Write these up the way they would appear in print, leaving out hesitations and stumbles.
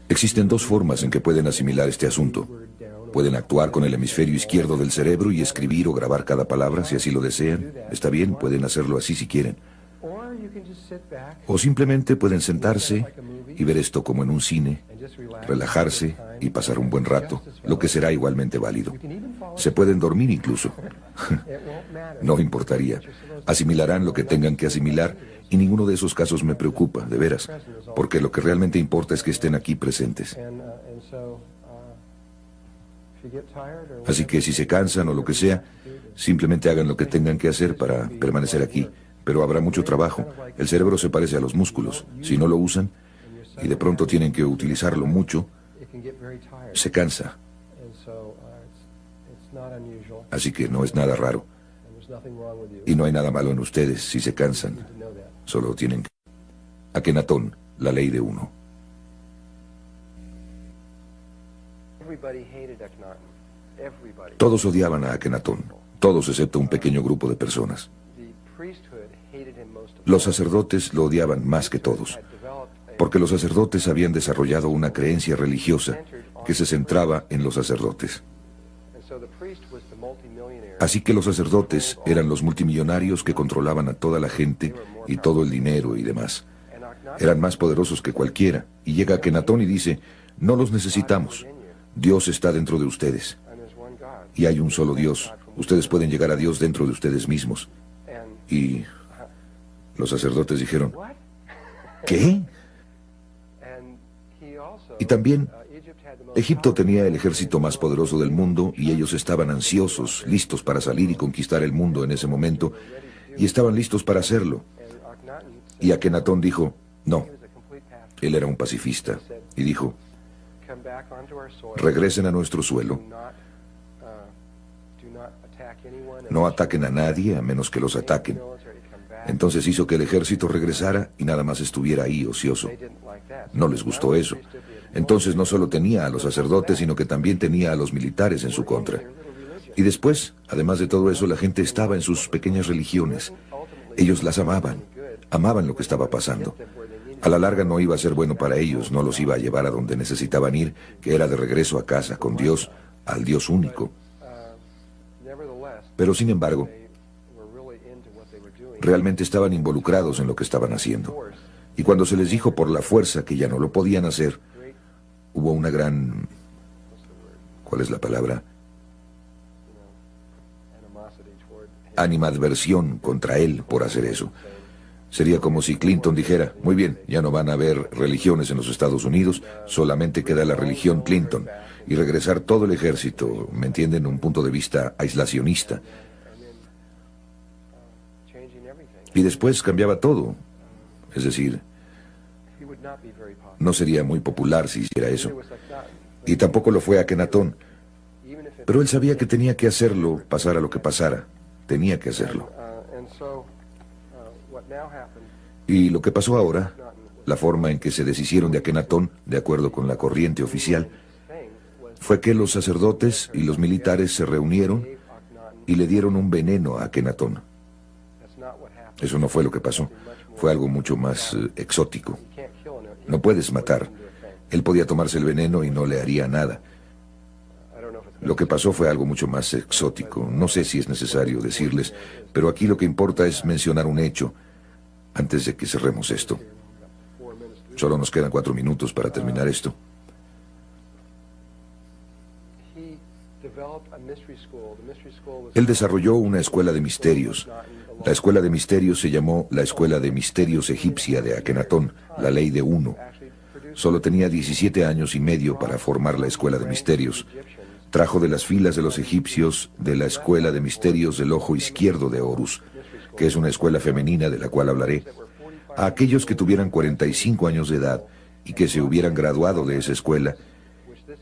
Existen dos formas en que pueden asimilar este asunto. Pueden actuar con el hemisferio izquierdo del cerebro y escribir o grabar cada palabra si así lo desean. Está bien, pueden hacerlo así si quieren. O simplemente pueden sentarse y ver esto como en un cine, relajarse y pasar un buen rato, lo que será igualmente válido. Se pueden dormir incluso. No importaría. Asimilarán lo que tengan que asimilar y ninguno de esos casos me preocupa, de veras, porque lo que realmente importa es que estén aquí presentes. Así que si se cansan o lo que sea, simplemente hagan lo que tengan que hacer para permanecer aquí. Pero habrá mucho trabajo. El cerebro se parece a los músculos. Si no lo usan y de pronto tienen que utilizarlo mucho, se cansa. Así que no es nada raro. Y no hay nada malo en ustedes si se cansan. Solo tienen que... Akenatón, la ley de uno. Todos odiaban a Akenatón. Todos excepto un pequeño grupo de personas. Los sacerdotes lo odiaban más que todos, porque los sacerdotes habían desarrollado una creencia religiosa que se centraba en los sacerdotes. Así que los sacerdotes eran los multimillonarios que controlaban a toda la gente y todo el dinero y demás. Eran más poderosos que cualquiera, y llega Akenatón y dice, no los necesitamos, Dios está dentro de ustedes. Y hay un solo Dios, ustedes pueden llegar a Dios dentro de ustedes mismos. Y los sacerdotes dijeron, ¿qué? Y también, Egipto tenía el ejército más poderoso del mundo y ellos estaban ansiosos, listos para salir y conquistar el mundo en ese momento, y estaban listos para hacerlo. Y Akenatón dijo, no. Él era un pacifista, y dijo, regresen a nuestro suelo, no ataquen a nadie a menos que los ataquen. Entonces hizo que el ejército regresara y nada más estuviera ahí ocioso. No les gustó eso. Entonces no solo tenía a los sacerdotes, sino que también tenía a los militares en su contra. Y después, además de todo eso, la gente estaba en sus pequeñas religiones. Ellos las amaban lo que estaba pasando. A la larga no iba a ser bueno para ellos, no los iba a llevar a donde necesitaban ir, que era de regreso a casa con Dios, al Dios único. Pero sin embargo, realmente estaban involucrados en lo que estaban haciendo. Y cuando se les dijo por la fuerza que ya no lo podían hacer, hubo una gran... ¿Cuál es la palabra? Animadversión contra él por hacer eso. Sería como si Clinton dijera, muy bien, ya no van a haber religiones en los Estados Unidos, solamente queda la religión Clinton, y regresar todo el ejército, ¿me entienden?, un punto de vista aislacionista. Y después cambiaba todo. Es decir, no sería muy popular si hiciera eso. Y tampoco lo fue Akenatón. Pero él sabía que tenía que hacerlo, pasara lo que pasara. Tenía que hacerlo. Y lo que pasó ahora, la forma en que se deshicieron de Akenatón, de acuerdo con la corriente oficial, fue que los sacerdotes y los militares se reunieron y le dieron un veneno a Akenatón. Eso no fue lo que pasó. Fue algo mucho más exótico. No puedes matar. Él podía tomarse el veneno y no le haría nada. Lo que pasó fue algo mucho más exótico. No sé si es necesario decirles, pero aquí lo que importa es mencionar un hecho antes de que cerremos esto. Solo nos quedan 4 minutos para terminar esto. Él desarrolló una escuela de misterios. La escuela de misterios se llamó la Escuela de Misterios Egipcia de Akenatón, la ley de uno. Solo tenía 17 años y medio para formar la escuela de misterios. Trajo de las filas de los egipcios de la escuela de misterios del ojo izquierdo de Horus, que es una escuela femenina de la cual hablaré, a aquellos que tuvieran 45 años de edad y que se hubieran graduado de esa escuela,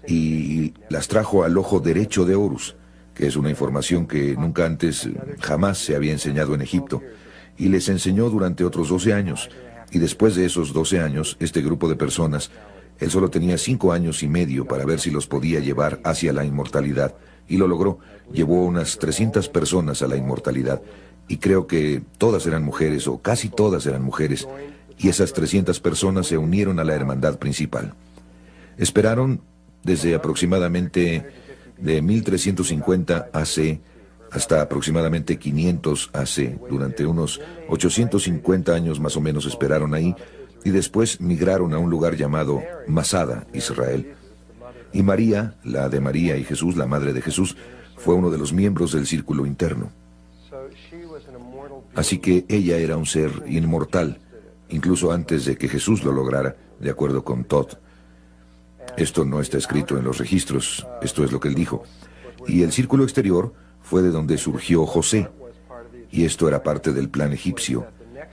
y las trajo al ojo derecho de Horus, que es una información que nunca antes, jamás se había enseñado en Egipto, y les enseñó durante otros 12 años, y después de esos 12 años, este grupo de personas, él solo tenía 5 años y medio para ver si los podía llevar hacia la inmortalidad, y lo logró. Llevó unas 300 personas a la inmortalidad, y creo que todas eran mujeres, o casi todas eran mujeres, y esas 300 personas se unieron a la hermandad principal. Esperaron desde aproximadamente de 1350 AC hasta aproximadamente 500 AC. Durante unos 850 años más o menos esperaron ahí y después migraron a un lugar llamado Masada, Israel. Y María, la de María y Jesús, la madre de Jesús, fue uno de los miembros del círculo interno. Así que ella era un ser inmortal, incluso antes de que Jesús lo lograra, de acuerdo con Todd. Esto no está escrito en los registros, esto es lo que él dijo. Y el círculo exterior fue de donde surgió José, y esto era parte del plan egipcio,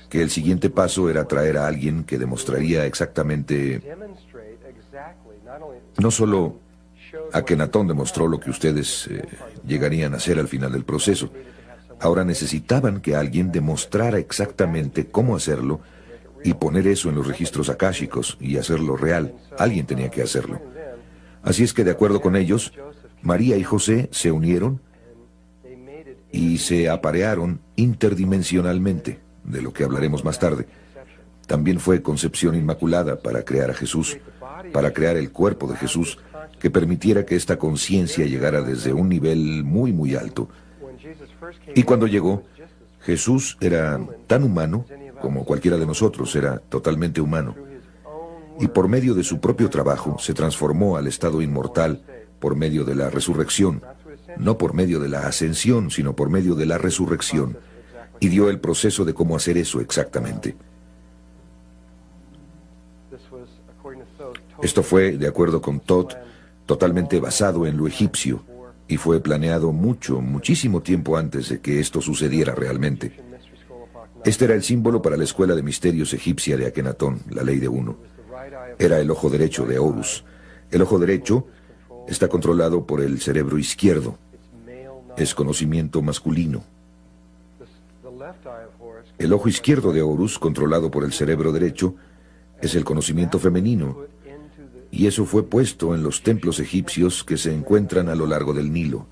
que el siguiente paso era traer a alguien que demostraría exactamente, no solo Akenatón demostró lo que ustedes llegarían a hacer al final del proceso. Ahora necesitaban que alguien demostrara exactamente cómo hacerlo y poner eso en los registros akáshicos y hacerlo real. Alguien tenía que hacerlo. Así es que, de acuerdo con ellos, María y José se unieron y se aparearon interdimensionalmente, de lo que hablaremos más tarde. También fue concepción inmaculada para crear a Jesús, para crear el cuerpo de Jesús, que permitiera que esta conciencia llegara desde un nivel muy, muy alto. Y cuando llegó, Jesús era tan humano como cualquiera de nosotros, era totalmente humano. Y por medio de su propio trabajo se transformó al estado inmortal por medio de la resurrección, no por medio de la ascensión, sino por medio de la resurrección, y dio el proceso de cómo hacer eso exactamente. Esto fue, de acuerdo con Todd, totalmente basado en lo egipcio, y fue planeado muchísimo tiempo antes de que esto sucediera realmente. Este era el símbolo para la escuela de misterios egipcia de Akenatón, la ley de uno. Era el ojo derecho de Horus. El ojo derecho está controlado por el cerebro izquierdo. Es conocimiento masculino. El ojo izquierdo de Horus, controlado por el cerebro derecho, es el conocimiento femenino. Y eso fue puesto en los templos egipcios que se encuentran a lo largo del Nilo.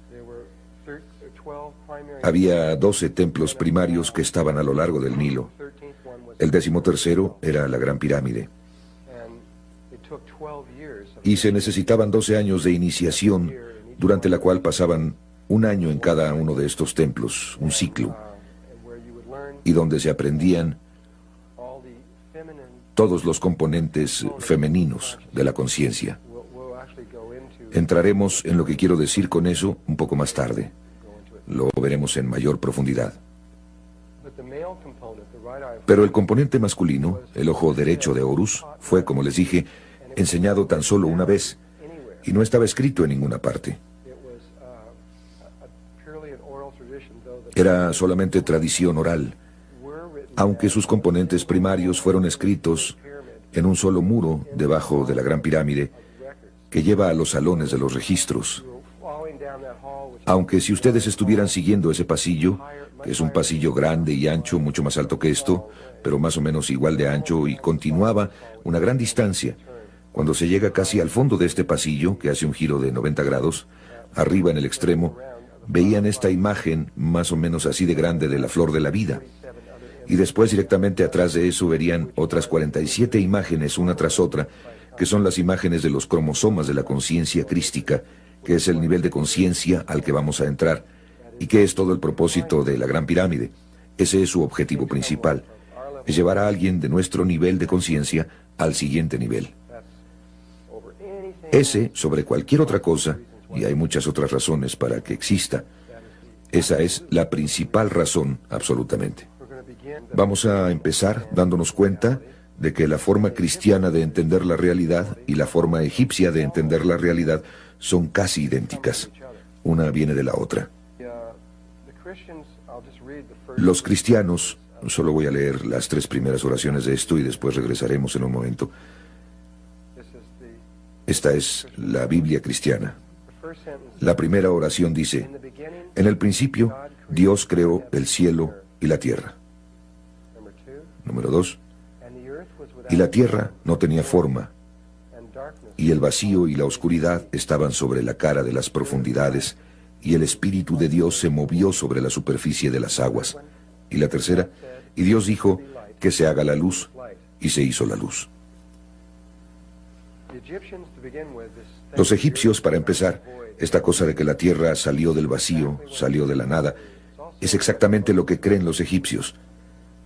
Había 12 templos primarios que estaban a lo largo del Nilo. El 13º era la Gran Pirámide. Y se necesitaban 12 años de iniciación, durante la cual pasaban un año en cada uno de estos templos, un ciclo, y donde se aprendían todos los componentes femeninos de la conciencia. Entraremos en lo que quiero decir con eso un poco más tarde. Lo veremos en mayor profundidad. Pero el componente masculino, el ojo derecho de Horus, fue, como les dije, enseñado tan solo una vez, y no estaba escrito en ninguna parte. Era solamente tradición oral, aunque sus componentes primarios fueron escritos en un solo muro debajo de la Gran Pirámide que lleva a los salones de los registros. Aunque si ustedes estuvieran siguiendo ese pasillo, que es un pasillo grande y ancho, mucho más alto que esto, pero más o menos igual de ancho, y continuaba una gran distancia, cuando se llega casi al fondo de este pasillo, que hace un giro de 90 grados, arriba en el extremo, veían esta imagen más o menos así de grande de la flor de la vida. Y después directamente atrás de eso verían otras 47 imágenes una tras otra, que son las imágenes de los cromosomas de la conciencia crística, que es el nivel de conciencia al que vamos a entrar, y que es todo el propósito de la Gran Pirámide. Ese es su objetivo principal, es llevar a alguien de nuestro nivel de conciencia al siguiente nivel. Ese, sobre cualquier otra cosa, y hay muchas otras razones para que exista, esa es la principal razón, absolutamente. Vamos a empezar dándonos cuenta de que la forma cristiana de entender la realidad y la forma egipcia de entender la realidad son casi idénticas. Una viene de la otra. Los cristianos, solo voy a leer las 3 primeras oraciones de esto y después regresaremos en un momento. Esta es la Biblia cristiana. La primera oración dice: en el principio, Dios creó el cielo y la tierra. Número 2. Y la tierra no tenía forma, y el vacío y la oscuridad estaban sobre la cara de las profundidades, y el Espíritu de Dios se movió sobre la superficie de las aguas. Y la tercera, y Dios dijo: que se haga la luz, y se hizo la luz. Los egipcios, para empezar, esta cosa de que la tierra salió del vacío, salió de la nada, es exactamente lo que creen los egipcios.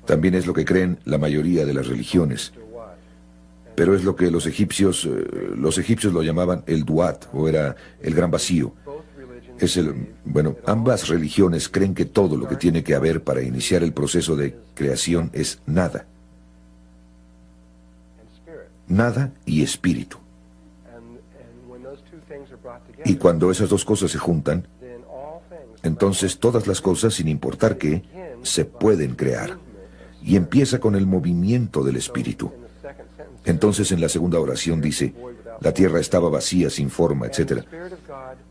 También es lo que creen la mayoría de las religiones. Pero es lo que los egipcios lo llamaban el Duat, o era el gran vacío. Ambas religiones creen que todo lo que tiene que haber para iniciar el proceso de creación es nada. Nada y espíritu. Y cuando esas dos cosas se juntan, entonces todas las cosas, sin importar qué, se pueden crear. Y empieza con el movimiento del espíritu. Entonces en la segunda oración dice, la tierra estaba vacía, sin forma, etc.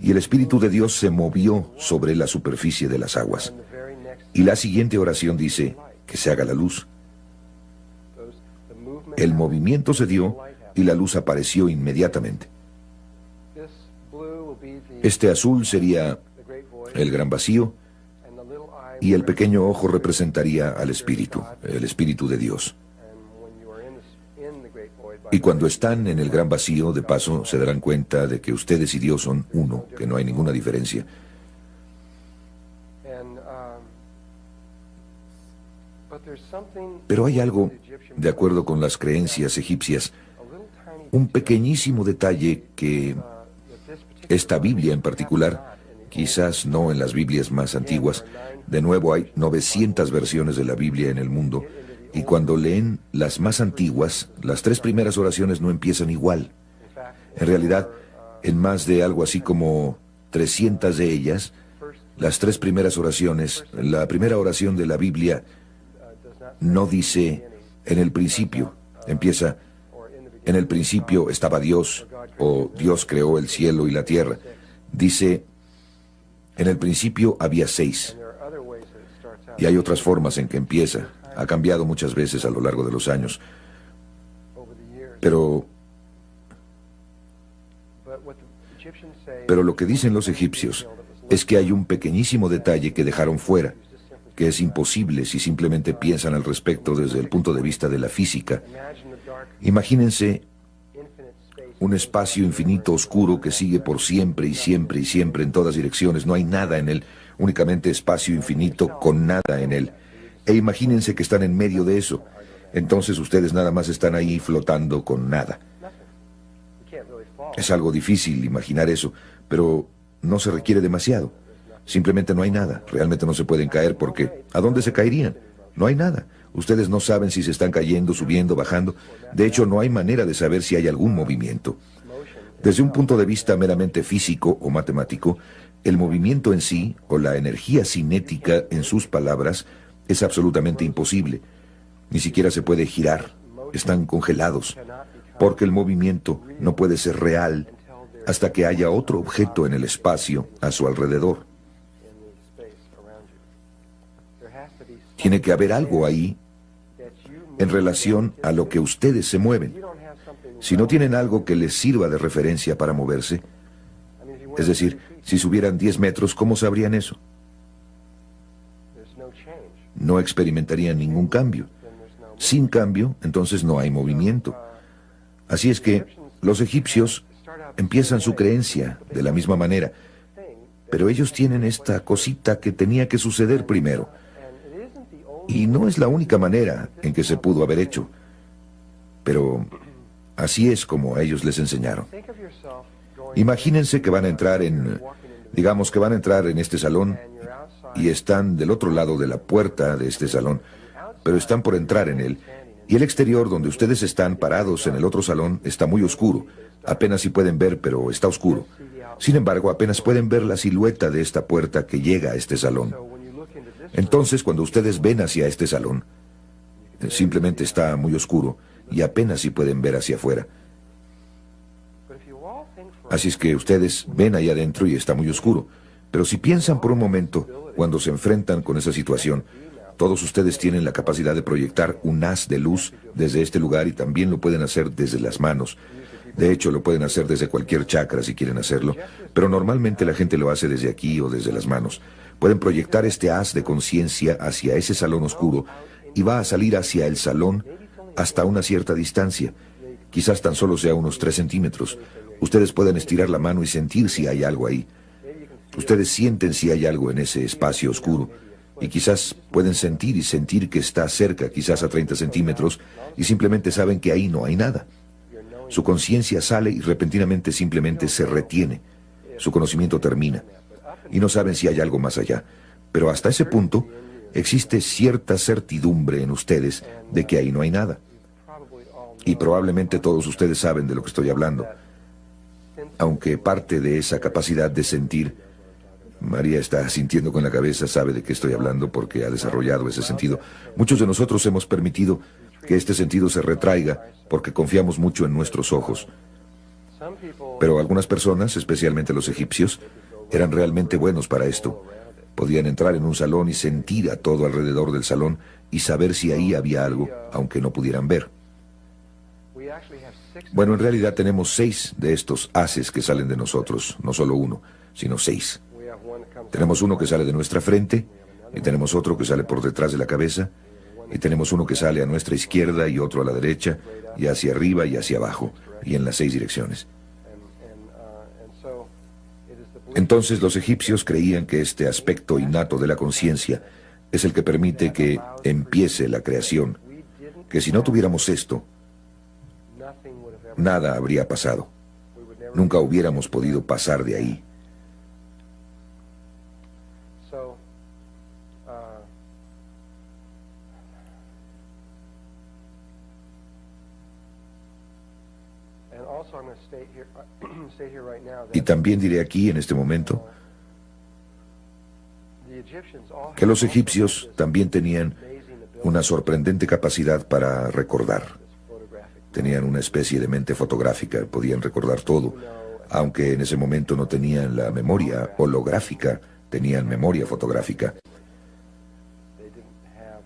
Y el Espíritu de Dios se movió sobre la superficie de las aguas. Y la siguiente oración dice, que se haga la luz. El movimiento se dio y la luz apareció inmediatamente. Este azul sería el gran vacío y el pequeño ojo representaría al Espíritu, el Espíritu de Dios. Y cuando están en el gran vacío, de paso, se darán cuenta de que ustedes y Dios son uno, que no hay ninguna diferencia. Pero hay algo, de acuerdo con las creencias egipcias, un pequeñísimo detalle que esta Biblia en particular, quizás no en las Biblias más antiguas, de nuevo hay 900 versiones de la Biblia en el mundo, y cuando leen las más antiguas, las 3 primeras oraciones no empiezan igual. En realidad, en más de algo así como 300 de ellas, las 3 primeras oraciones, la primera oración de la Biblia no dice en el principio, empieza en el principio estaba Dios, o Dios creó el cielo y la tierra. Dice, en el principio había 6. Y hay otras formas en que empieza. Ha cambiado muchas veces a lo largo de los años. Pero lo que dicen los egipcios es que hay un pequeñísimo detalle que dejaron fuera, que es imposible si simplemente piensan al respecto desde el punto de vista de la física. Imagínense un espacio infinito oscuro que sigue por siempre y siempre y siempre en todas direcciones. No hay nada en él, únicamente espacio infinito con nada en él. E imagínense que están en medio de eso. Entonces ustedes nada más están ahí flotando con nada. Es algo difícil imaginar eso, pero no se requiere demasiado. Simplemente no hay nada. Realmente no se pueden caer porque ¿a dónde se caerían? No hay nada. Ustedes no saben si se están cayendo, subiendo, bajando. De hecho, no hay manera de saber si hay algún movimiento. Desde un punto de vista meramente físico o matemático, el movimiento en sí, o la energía cinética en sus palabras, es absolutamente imposible. Ni siquiera se puede girar. Están congelados. Porque el movimiento no puede ser real hasta que haya otro objeto en el espacio a su alrededor. Tiene que haber algo ahí en relación a lo que ustedes se mueven. Si no tienen algo que les sirva de referencia para moverse, es decir, si subieran 10 metros, ¿cómo sabrían eso? No experimentarían ningún cambio. Sin cambio, entonces no hay movimiento. Así es que los egipcios empiezan su creencia de la misma manera, pero ellos tienen esta cosita que tenía que suceder primero. Y no es la única manera en que se pudo haber hecho, pero así es como a ellos les enseñaron. Imagínense que van a entrar digamos que van a entrar en este salón y están del otro lado de la puerta de este salón, pero están por entrar en él, y el exterior donde ustedes están parados en el otro salón está muy oscuro. Apenas si pueden ver, pero está oscuro. Sin embargo, apenas pueden ver la silueta de esta puerta que llega a este salón. Entonces, cuando ustedes ven hacia este salón, simplemente está muy oscuro y apenas si pueden ver hacia afuera. Así es que ustedes ven ahí adentro y está muy oscuro. Pero si piensan por un momento, cuando se enfrentan con esa situación, todos ustedes tienen la capacidad de proyectar un haz de luz desde este lugar y también lo pueden hacer desde las manos. De hecho, lo pueden hacer desde cualquier chakra si quieren hacerlo, pero normalmente la gente lo hace desde aquí o desde las manos. Pueden proyectar este haz de conciencia hacia ese salón oscuro y va a salir hacia el salón hasta una cierta distancia. Quizás tan solo sea unos 3 centímetros. Ustedes pueden estirar la mano y sentir si hay algo ahí. Ustedes sienten si hay algo en ese espacio oscuro. Y quizás pueden sentir y sentir que está cerca, quizás a 30 centímetros, y simplemente saben que ahí no hay nada. Su conciencia sale y repentinamente simplemente se retiene. Su conocimiento termina. Y no saben si hay algo más allá. Pero hasta ese punto, existe cierta certidumbre en ustedes de que ahí no hay nada. Y probablemente todos ustedes saben de lo que estoy hablando. Aunque parte de esa capacidad de sentir, María está sintiendo con la cabeza, sabe de qué estoy hablando porque ha desarrollado ese sentido. Muchos de nosotros hemos permitido que este sentido se retraiga porque confiamos mucho en nuestros ojos. Pero algunas personas, especialmente los egipcios, eran realmente buenos para esto. Podían entrar en un salón y sentir a todo alrededor del salón y saber si ahí había algo, aunque no pudieran ver. Bueno, en realidad tenemos 6 de estos haces que salen de nosotros, no solo uno, sino 6. Tenemos uno que sale de nuestra frente, y tenemos otro que sale por detrás de la cabeza, y tenemos uno que sale a nuestra izquierda y otro a la derecha, y hacia arriba y hacia abajo, y en las 6 direcciones. Entonces los egipcios creían que este aspecto innato de la conciencia es el que permite que empiece la creación, que si no tuviéramos esto, nada habría pasado. Nunca hubiéramos podido pasar de ahí. Y también diré aquí, en este momento, que los egipcios también tenían una sorprendente capacidad para recordar. Tenían una especie de mente fotográfica, podían recordar todo, aunque en ese momento no tenían la memoria holográfica, tenían memoria fotográfica.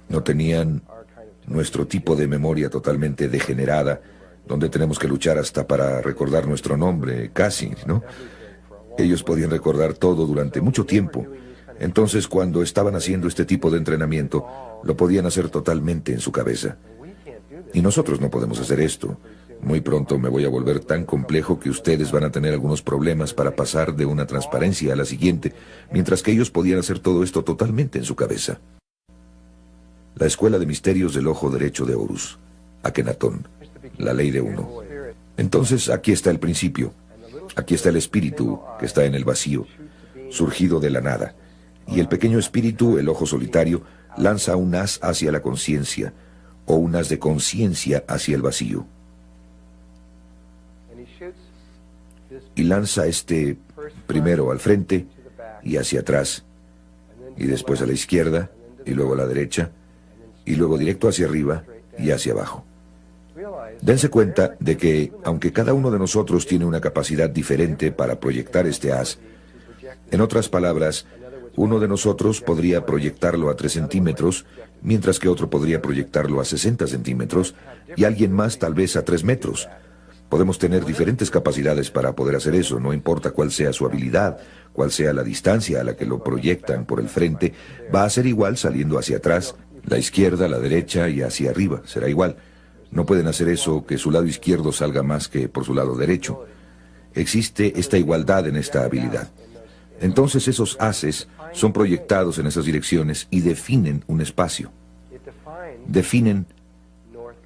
No tenían nuestro tipo de memoria totalmente degenerada, donde tenemos que luchar hasta para recordar nuestro nombre, casi, ¿no? Ellos podían recordar todo durante mucho tiempo. Entonces, cuando estaban haciendo este tipo de entrenamiento, lo podían hacer totalmente en su cabeza. Y nosotros no podemos hacer esto. Muy pronto me voy a volver tan complejo que ustedes van a tener algunos problemas para pasar de una transparencia a la siguiente, mientras que ellos podían hacer todo esto totalmente en su cabeza. La Escuela de Misterios del Ojo Derecho de Horus, Akenatón, la ley de uno. Entonces, aquí está el principio. Aquí está el espíritu que está en el vacío, surgido de la nada. Y el pequeño espíritu, el ojo solitario, lanza un haz hacia la conciencia, o un haz de conciencia hacia el vacío. Y lanza este primero al frente y hacia atrás, y después a la izquierda, y luego a la derecha, y luego directo hacia arriba y hacia abajo. Dense cuenta de que, aunque cada uno de nosotros tiene una capacidad diferente para proyectar este haz, en otras palabras, uno de nosotros podría proyectarlo a 3 centímetros, mientras que otro podría proyectarlo a 60 centímetros, y alguien más tal vez a 3 metros. Podemos tener diferentes capacidades para poder hacer eso, no importa cuál sea su habilidad, cuál sea la distancia a la que lo proyectan por el frente, va a ser igual saliendo hacia atrás, la izquierda, la derecha y hacia arriba, será igual. No pueden hacer eso que su lado izquierdo salga más que por su lado derecho. Existe esta igualdad en esta habilidad. Entonces esos haces son proyectados en esas direcciones y definen un espacio. Definen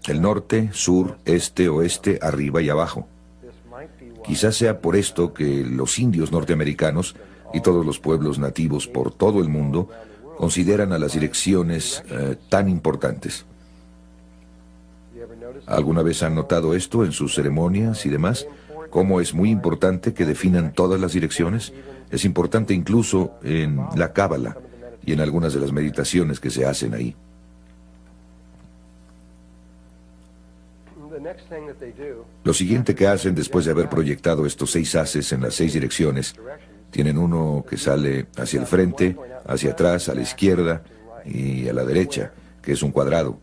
el norte, sur, este, oeste, arriba y abajo. Quizás sea por esto que los indios norteamericanos y todos los pueblos nativos por todo el mundo consideran a las direcciones tan importantes. ¿Alguna vez han notado esto en sus ceremonias y demás? ¿Cómo es muy importante que definan todas las direcciones? Es importante incluso en la Cábala y en algunas de las meditaciones que se hacen ahí. Lo siguiente que hacen después de haber proyectado estos 6 haces en las 6 direcciones, tienen uno que sale hacia el frente, hacia atrás, a la izquierda y a la derecha, que es un cuadrado,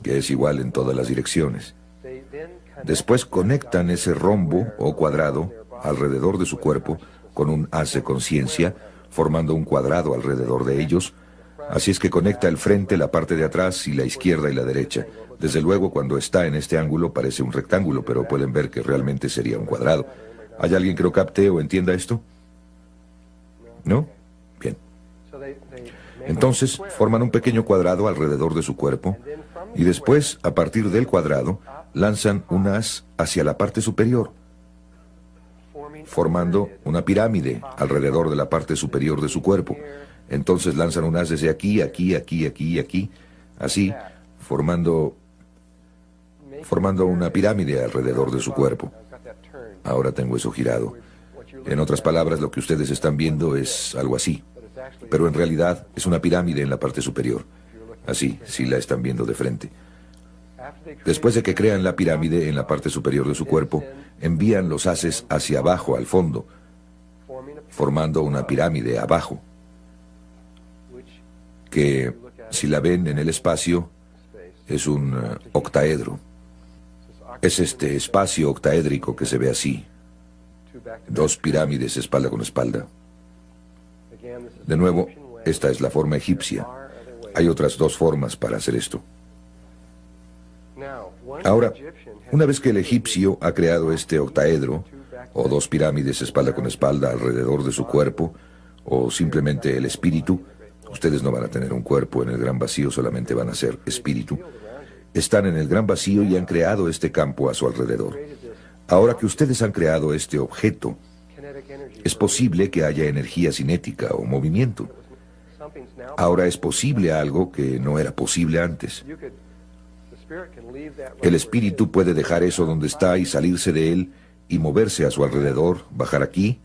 que es igual en todas las direcciones. Después conectan ese rombo o cuadrado alrededor de su cuerpo con un haz de conciencia, formando un cuadrado alrededor de ellos, Así es que conecta el frente, la parte de atrás y la izquierda y la derecha. Desde luego, cuando está en este ángulo parece un rectángulo, pero pueden ver que realmente sería un cuadrado. ¿Hay alguien que lo capte o entienda esto? ¿No? Bien. Entonces, forman un pequeño cuadrado alrededor de su cuerpo y después, a partir del cuadrado, lanzan un haz hacia la parte superior, formando una pirámide alrededor de la parte superior de su cuerpo. Entonces lanzan un haz desde aquí, aquí, aquí, aquí y aquí, así, formando una pirámide alrededor de su cuerpo. Ahora tengo eso girado. En otras palabras, lo que ustedes están viendo es algo así, pero en realidad es una pirámide en la parte superior. Así, si la están viendo de frente. Después de que crean la pirámide en la parte superior de su cuerpo, envían los haces hacia abajo, al fondo, formando una pirámide abajo, que, si la ven en el espacio, es un octaedro. Es este espacio octaédrico que se ve así. Dos pirámides espalda con espalda. De nuevo, esta es la forma egipcia. Hay otras dos formas para hacer esto. Ahora, una vez que el egipcio ha creado este octaedro, o dos pirámides espalda con espalda alrededor de su cuerpo, o simplemente el espíritu, ustedes no van a tener un cuerpo en el gran vacío, solamente van a ser espíritu. Están en el gran vacío y han creado este campo a su alrededor. Ahora que ustedes han creado este objeto, es posible que haya energía cinética o movimiento. Ahora es posible algo que no era posible antes. El espíritu puede dejar eso donde está y salirse de él y moverse a su alrededor, bajar aquí.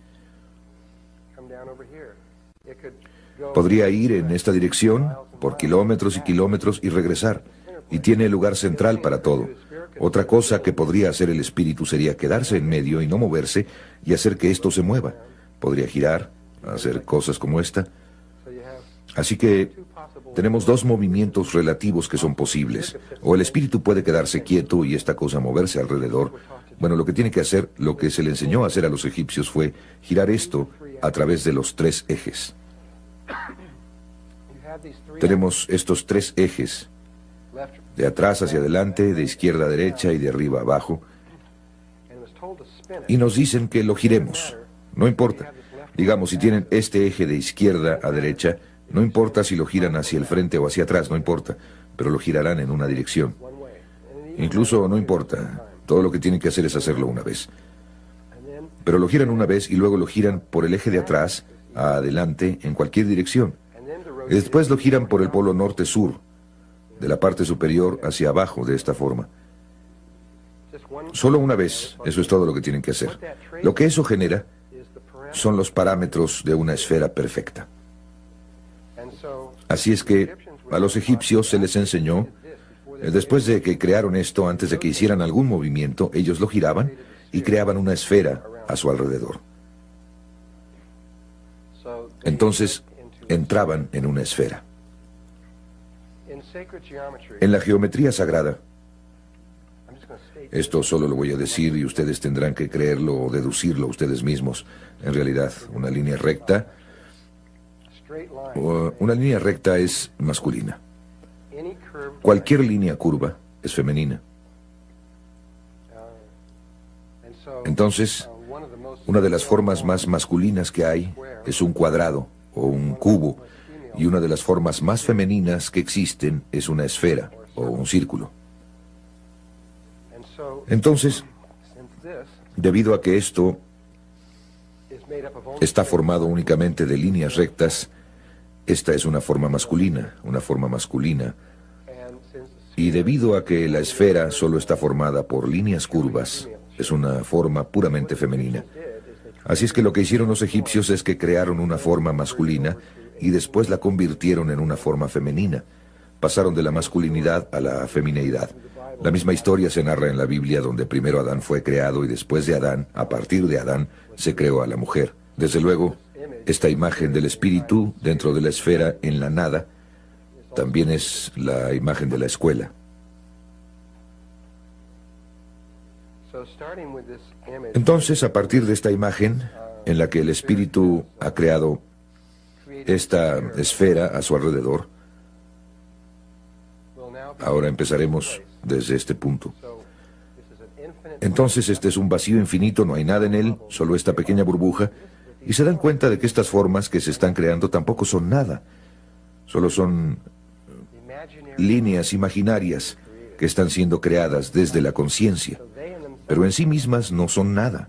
Podría ir en esta dirección por kilómetros y kilómetros y regresar, y tiene el lugar central para todo. Otra cosa que podría hacer el espíritu sería quedarse en medio y no moverse y hacer que esto se mueva. Podría girar, hacer cosas como esta. Así que tenemos dos movimientos relativos que son posibles. O el espíritu puede quedarse quieto y esta cosa moverse alrededor. Bueno, lo que tiene que hacer, lo que se le enseñó a hacer a los egipcios fue girar esto a través de los tres ejes. Tenemos estos tres ejes, de atrás hacia adelante, de izquierda a derecha y de arriba a abajo, y nos dicen que lo giremos. No importa. Digamos, si tienen este eje de izquierda a derecha, no importa si lo giran hacia el frente o hacia atrás, no importa, pero lo girarán en una dirección. Incluso no importa, todo lo que tienen que hacer es hacerlo una vez. Pero lo giran una vez y luego lo giran por el eje de atrás a adelante en cualquier dirección. Y después lo giran por el polo norte-sur, de la parte superior hacia abajo, de esta forma. Solo una vez, eso es todo lo que tienen que hacer. Lo que eso genera son los parámetros de una esfera perfecta. Así es que a los egipcios se les enseñó, después de que crearon esto, antes de que hicieran algún movimiento, ellos lo giraban y creaban una esfera a su alrededor. Entonces, entraban en una esfera. En la geometría sagrada, esto solo lo voy a decir y ustedes tendrán que creerlo o deducirlo ustedes mismos. En realidad, una línea recta es masculina. Cualquier línea curva es femenina. Entonces, una de las formas más masculinas que hay es un cuadrado o un cubo, y una de las formas más femeninas que existen es una esfera o un círculo. Entonces, debido a que esto está formado únicamente de líneas rectas, esta es una forma masculina, y debido a que la esfera solo está formada por líneas curvas, es una forma puramente femenina. Así es que lo que hicieron los egipcios es que crearon una forma masculina y después la convirtieron en una forma femenina. Pasaron de la masculinidad a la femineidad. La misma historia se narra en la Biblia, donde primero Adán fue creado y después de Adán, a partir de Adán, se creó a la mujer. Desde luego, esta imagen del espíritu dentro de la esfera en la nada también es la imagen de la escuela. Entonces, a partir de esta imagen, en la que el espíritu ha creado esta esfera a su alrededor, Ahora empezaremos desde este punto. Entonces este es un vacío infinito, no hay nada en él, solo esta pequeña burbuja, y se dan cuenta de que estas formas que se están creando tampoco son nada, solo son líneas imaginarias que están siendo creadas desde la conciencia, pero en sí mismas no son nada.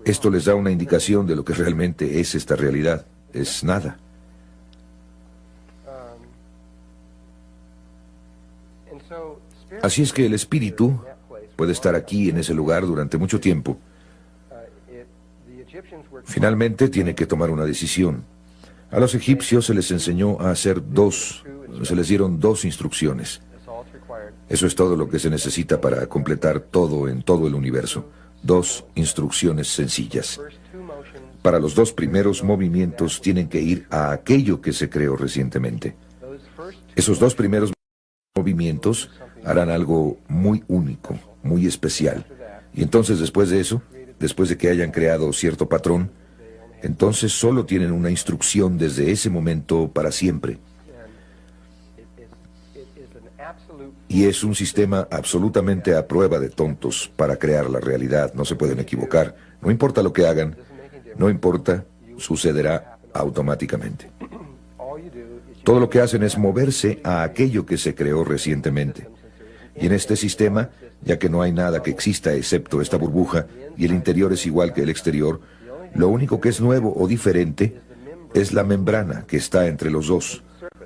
Esto les da una indicación de lo que realmente es esta realidad, es nada. Así es que el espíritu puede estar aquí en ese lugar durante mucho tiempo. Finalmente tiene que tomar una decisión. A los egipcios se les enseñó a hacer se les dieron dos instrucciones. Eso es todo lo que se necesita para completar todo en todo el universo. Dos instrucciones sencillas. Para los dos primeros movimientos tienen que ir a aquello que se creó recientemente. Esos dos primeros movimientos harán algo muy único, muy especial. Y entonces después de eso, después de que hayan creado cierto patrón, entonces solo tienen una instrucción desde ese momento para siempre. Y es un sistema absolutamente a prueba de tontos para crear la realidad. No se pueden equivocar. No importa lo que hagan, no importa, sucederá automáticamente. Todo lo que hacen es moverse a aquello que se creó recientemente. Y en este sistema, ya que no hay nada que exista excepto esta burbuja, y el interior es igual que el exterior, lo único que es nuevo o diferente es la membrana que está entre los dos,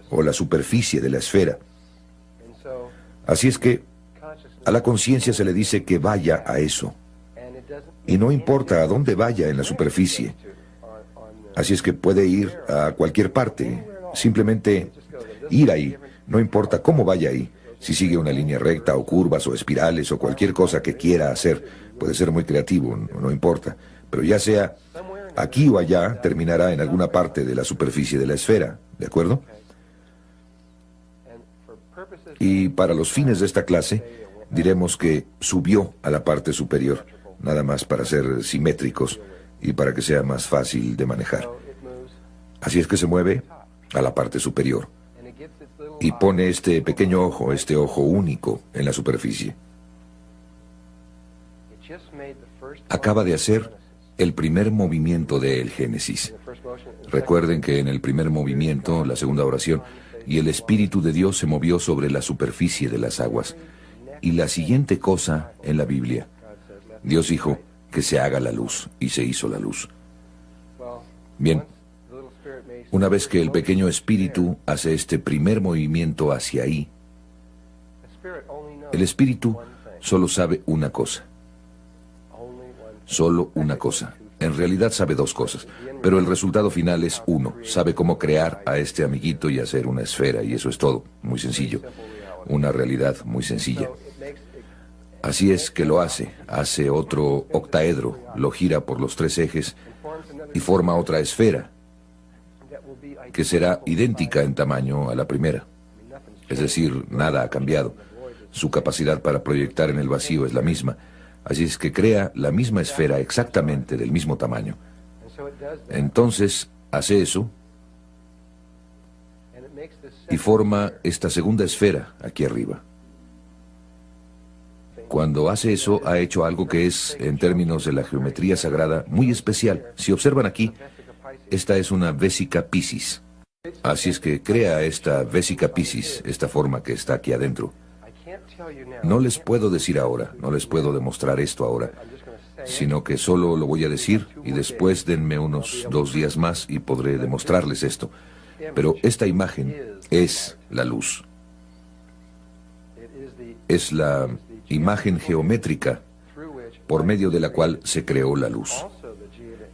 o la superficie de la esfera. Así es que a la conciencia se le dice que vaya a eso. Y no importa a dónde vaya en la superficie. Así es que puede ir a cualquier parte, simplemente ir ahí, no importa cómo vaya ahí. Si sigue una línea recta o curvas o espirales o cualquier cosa que quiera hacer, puede ser muy creativo, no importa. Pero ya sea aquí o allá, terminará en alguna parte de la superficie de la esfera, ¿de acuerdo? Y para los fines de esta clase, diremos que subió a la parte superior, nada más para ser simétricos y para que sea más fácil de manejar. Así es que se mueve a la parte superior y pone este pequeño ojo, este ojo único en la superficie. Acaba de hacer el primer movimiento del Génesis. Recuerden que en el primer movimiento, la segunda oración, y el Espíritu de Dios se movió sobre la superficie de las aguas. Y la siguiente cosa en la Biblia, Dios dijo que se haga la luz, y se hizo la luz. Bien, una vez que el pequeño espíritu hace este primer movimiento hacia ahí, el espíritu solo sabe una cosa. Solo una cosa. En realidad sabe dos cosas, pero el resultado final es uno. Sabe cómo crear a este amiguito y hacer una esfera, y eso es todo. Muy sencillo. Una realidad muy sencilla. Así es que lo hace otro octaedro, lo gira por los tres ejes y forma otra esfera, que será idéntica en tamaño a la primera. Es decir, nada ha cambiado. Su capacidad para proyectar en el vacío es la misma. Así es que crea la misma esfera exactamente del mismo tamaño. Entonces hace eso y forma esta segunda esfera aquí arriba. Cuando hace eso, ha hecho algo que es, en términos de la geometría sagrada, muy especial. Si observan aquí, esta es una vésica Piscis. Así es que crea esta vésica Piscis, esta forma que está aquí adentro. No les puedo decir ahora, no les puedo demostrar esto ahora, sino que solo lo voy a decir y después denme unos 2 días más y podré demostrarles esto. Pero esta imagen es la luz. Es la imagen geométrica por medio de la cual se creó la luz.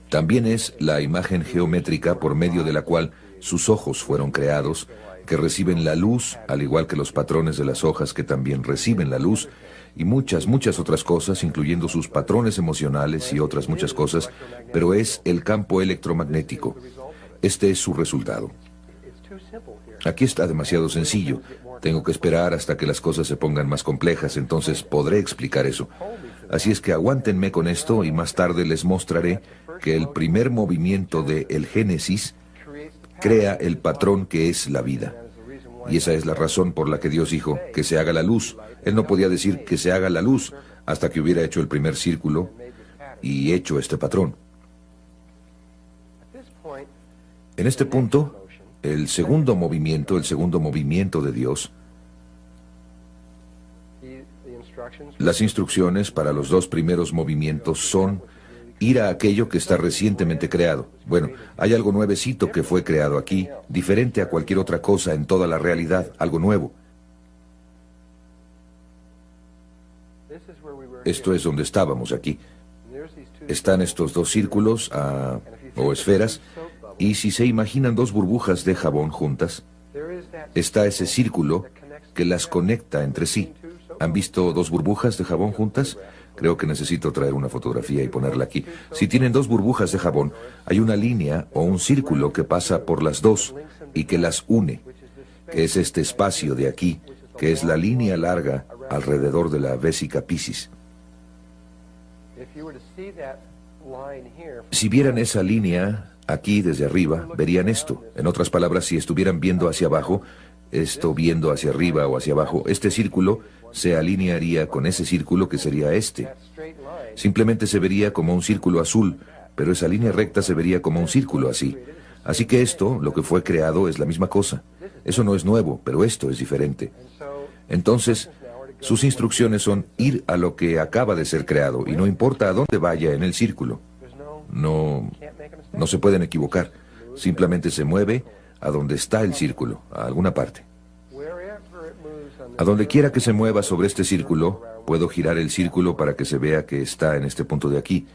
También es la imagen geométrica por medio de la cual sus ojos fueron creados, que reciben la luz, al igual que los patrones de las hojas que también reciben la luz, y muchas otras cosas, incluyendo sus patrones emocionales y otras muchas cosas, pero es el campo electromagnético. Este es su resultado. Aquí está demasiado sencillo. Tengo que esperar hasta que las cosas se pongan más complejas, entonces podré explicar eso. Así es que aguántenme con esto y más tarde les mostraré que el primer movimiento de el Génesis crea el patrón que es la vida. Y esa es la razón por la que Dios dijo que se haga la luz. Él no podía decir que se haga la luz hasta que hubiera hecho el primer círculo y hecho este patrón. En este punto, el segundo movimiento de Dios, las instrucciones para los dos primeros movimientos son ir a aquello que está recientemente creado. Bueno, hay algo nuevecito que fue creado aquí, diferente a cualquier otra cosa en toda la realidad, algo nuevo. Esto es donde estábamos aquí. Están estos dos círculos o esferas, y si se imaginan dos burbujas de jabón juntas, está ese círculo que las conecta entre sí. ¿Han visto dos burbujas de jabón juntas? Creo que necesito traer una fotografía y ponerla aquí. Si tienen dos burbujas de jabón, hay una línea o un círculo que pasa por las dos y que las une, que es este espacio de aquí, que es la línea larga alrededor de la vésica Piscis. Si vieran esa línea aquí desde arriba, verían esto. En otras palabras, si estuvieran viendo hacia abajo, esto viendo hacia arriba o hacia abajo, este círculo se alinearía con ese círculo que sería este. Simplemente se vería como un círculo azul, pero esa línea recta se vería como un círculo así. Así que esto, lo que fue creado, es la misma cosa. Eso no es nuevo, pero esto es diferente. Entonces, sus instrucciones son ir a lo que acaba de ser creado, y no importa a dónde vaya en el círculo. No se pueden equivocar. Simplemente se mueve a donde está el círculo, a alguna parte. A donde quiera que se mueva sobre este círculo, puedo girar el círculo para que se vea que está en este punto de aquí.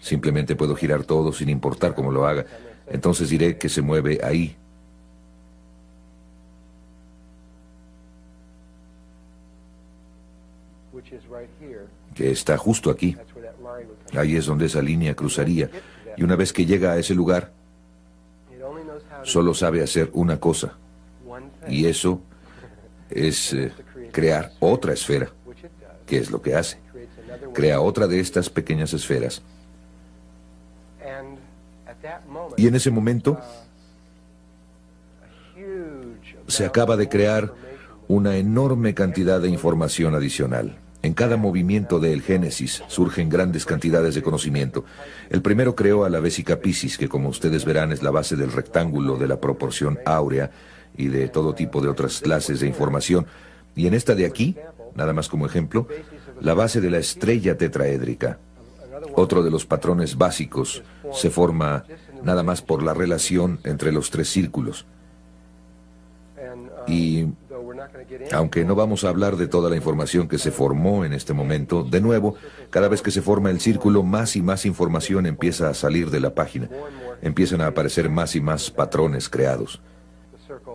Simplemente puedo girar todo sin importar cómo lo haga. Entonces diré que se mueve ahí. Que está justo aquí. Ahí es donde esa línea cruzaría. Y una vez que llega a ese lugar, solo sabe hacer una cosa. Y eso es crear otra esfera, que es lo que hace. Crea otra de estas pequeñas esferas. Y en ese momento se acaba de crear una enorme cantidad de información adicional. En cada movimiento del Génesis surgen grandes cantidades de conocimiento. El primero creó a la vésica Piscis, que como ustedes verán es la base del rectángulo de la proporción áurea y de todo tipo de otras clases de información. Y en esta de aquí, nada más como ejemplo, la base de la estrella tetraédrica. Otro de los patrones básicos se forma nada más por la relación entre los tres círculos. Y aunque no vamos a hablar de toda la información que se formó en este momento, de nuevo, cada vez que se forma el círculo, más y más información empieza a salir de la página. Empiezan a aparecer más y más patrones creados.